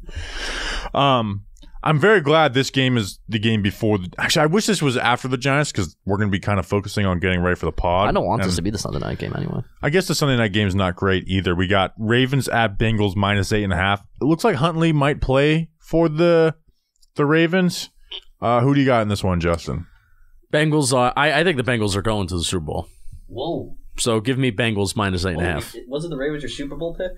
Speaker 1: I'm very glad this game is the game before. Actually, I wish this was after the Giants because we're going to be kind of focusing on getting ready for the pod.
Speaker 3: I don't want this to be the Sunday night game anyway.
Speaker 1: I guess the Sunday night game is not great either. We got Ravens at Bengals minus 8.5. It looks like Huntley might play for the Ravens. Who do you got in this one, Justin?
Speaker 2: Bengals. I think the Bengals are going to the Super Bowl.
Speaker 3: Whoa.
Speaker 2: So give me Bengals minus 8.5.
Speaker 3: Wasn't the Ravens your Super Bowl pick?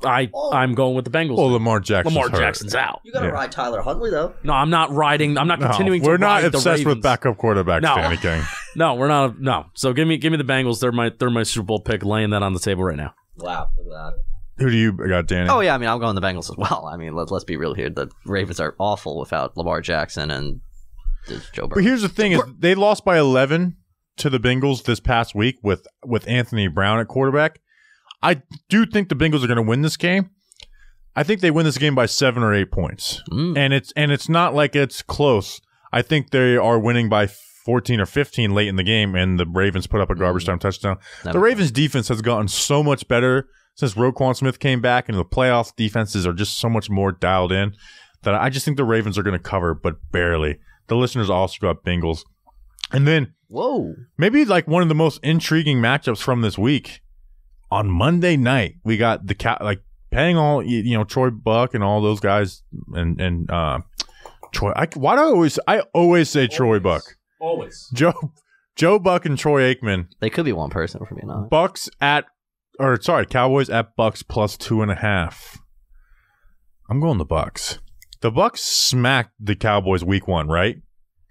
Speaker 2: I'm going with the Bengals.
Speaker 1: Well, Lamar Jackson's
Speaker 2: out.
Speaker 3: You got to ride Tyler Huntley, though.
Speaker 2: No, I'm not riding. I'm not continuing to ride the Ravens.
Speaker 1: We're not obsessed with backup quarterbacks, Danny King.
Speaker 2: No, we're not. No. So give me the Bengals. They're my Super Bowl pick. Laying that on the table right now.
Speaker 3: Wow, look at that.
Speaker 1: Who do you got, Danny?
Speaker 3: Oh, yeah, I mean, I'm going the Bengals as well. I mean, let's be real here. The Ravens are awful without Lamar Jackson and Joe Burrow.
Speaker 1: But here's the thing: is they lost by 11 to the Bengals this past week with Anthony Brown at quarterback. I do think the Bengals are going to win this game. I think they win this game by 7 or 8 points, and it's not like it's close. I think they are winning by 14 or 15 late in the game, and the Ravens put up a garbage time touchdown. The Ravens' defense has gotten so much better since Roquan Smith came back, and the playoff defenses are just so much more dialed in that I just think the Ravens are going to cover, but barely. The listeners also got Bengals, and then
Speaker 3: whoa,
Speaker 1: maybe like one of the most intriguing matchups from this week. on Monday night, we got the paying all Troy Buck and all those guys and Troy. Why do I always say Troy Buck?
Speaker 2: Always.
Speaker 1: Joe Buck and Troy Aikman.
Speaker 3: They could be one person for me now.
Speaker 1: Cowboys at Bucks plus 2.5. I'm going the Bucks. The Bucks smacked the Cowboys week 1, right?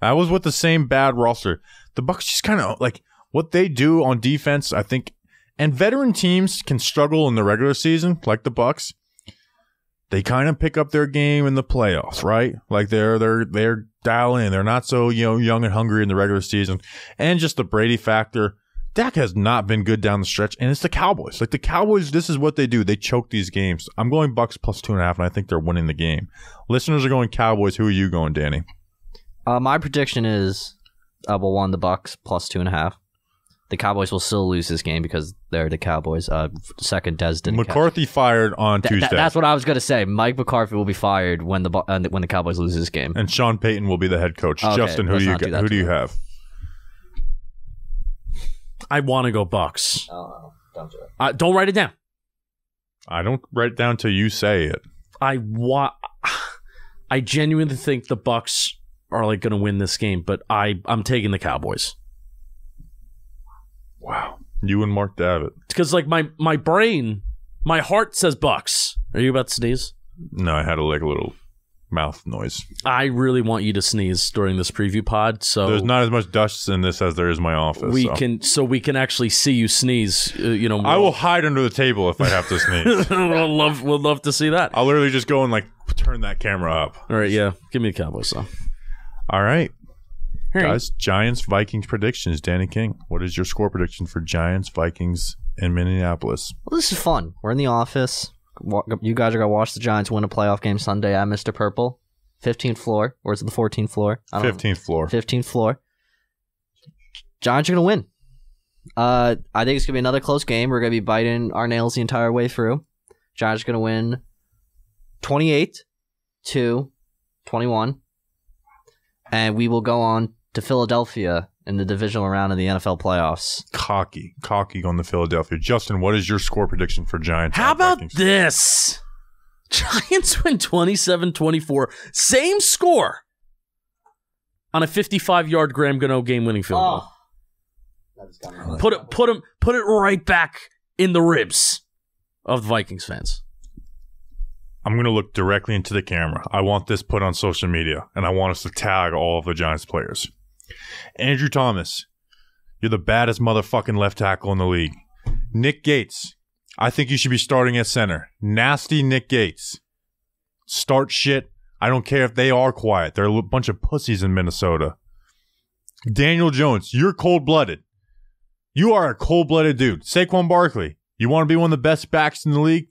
Speaker 1: That was with the same bad roster. The Bucks just kind of like what they do on defense, I think, and veteran teams can struggle in the regular season, like the Bucks. They kind of pick up their game in the playoffs, right? Like they're dialing in. They're not so young and hungry in the regular season, and just the Brady factor. Dak has not been good down the stretch, and it's the Cowboys. Like the Cowboys, this is what they do. They choke these games. I'm going Bucks plus 2.5, and I think they're winning the game. Listeners are going Cowboys. Who are you going, Danny?
Speaker 3: My prediction is we'll won the Bucks plus 2.5. The Cowboys will still lose this game because they're the Cowboys. Second, Des didn't.
Speaker 1: McCarthy fired on Tuesday.
Speaker 3: That's what I was going to say. Mike McCarthy will be fired when the Cowboys lose this game,
Speaker 1: and Sean Payton will be the head coach. Okay, Justin, who do you have?
Speaker 2: I want to go Bucks.
Speaker 3: Oh, don't do
Speaker 2: it. Don't write it down.
Speaker 1: I don't write it down till you say it.
Speaker 2: I genuinely think the Bucks are like going to win this game, but I'm taking the Cowboys.
Speaker 1: Wow, you and Mark Davitt.
Speaker 2: Because like my brain, my heart says Bucks. Are you about to sneeze?
Speaker 1: No, I had a little mouth noise.
Speaker 2: I really want you to sneeze during this preview pod. So
Speaker 1: there's not as much dust in this as there is in my office.
Speaker 2: We can actually see you sneeze.
Speaker 1: I will hide under the table if I have to sneeze.
Speaker 2: We'll love to see that.
Speaker 1: I'll literally just go and turn that camera up.
Speaker 2: All right, yeah. Give me the Cowboys. So.
Speaker 1: All right. Guys, Giants-Vikings predictions. Danny King, what is your score prediction for Giants-Vikings in Minneapolis?
Speaker 3: Well, this is fun. We're in the office. You guys are going to watch the Giants win a playoff game Sunday at Mr. Purple. 15th floor. Or is it the 14th floor?
Speaker 1: 15th floor.
Speaker 3: 15th floor. Giants are going to win. I think it's going to be another close game. We're going to be biting our nails the entire way through. Giants are going to win 28-21. And we will go on to Philadelphia in the divisional round of the NFL playoffs.
Speaker 1: Cocky going to Philadelphia. Justin, what is your score prediction for Giants?
Speaker 2: How about this? Giants win 27-24. Same score on a 55-yard Graham Gano game-winning field goal. Put it right back in the ribs of the Vikings fans.
Speaker 1: I'm going to look directly into the camera. I want this put on social media, and I want us to tag all of the Giants players. Andrew Thomas, you're the baddest motherfucking left tackle in the league. Nick Gates, I think you should be starting at center. Nasty Nick Gates. Start shit. I don't care if they are quiet. They're a bunch of pussies in Minnesota. Daniel Jones, you're cold-blooded. You are a cold-blooded dude. Saquon Barkley, you want to be one of the best backs in the league?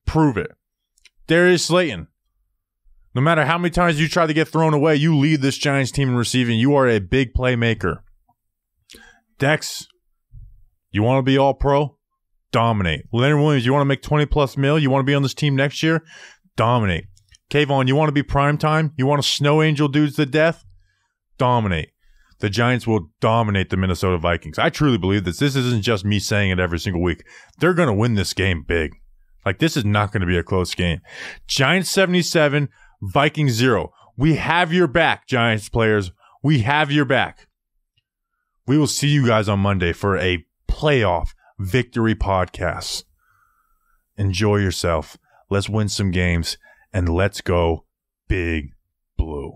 Speaker 1: Prove it. Darius Slayton, no matter how many times you try to get thrown away, you lead this Giants team in receiving. You are a big playmaker. Dex, you want to be all pro? Dominate. Leonard Williams, you want to make 20+ mil? You want to be on this team next year? Dominate. Kayvon, you want to be primetime? You want to snow angel dudes to death? Dominate. The Giants will dominate the Minnesota Vikings. I truly believe this. This isn't just me saying it every single week. They're going to win this game big. This is not going to be a close game. Giants 77, Vikings 0. We have your back, Giants players. We have your back. We will see you guys on Monday for a playoff victory podcast. Enjoy yourself. Let's win some games, and let's go Big Blue.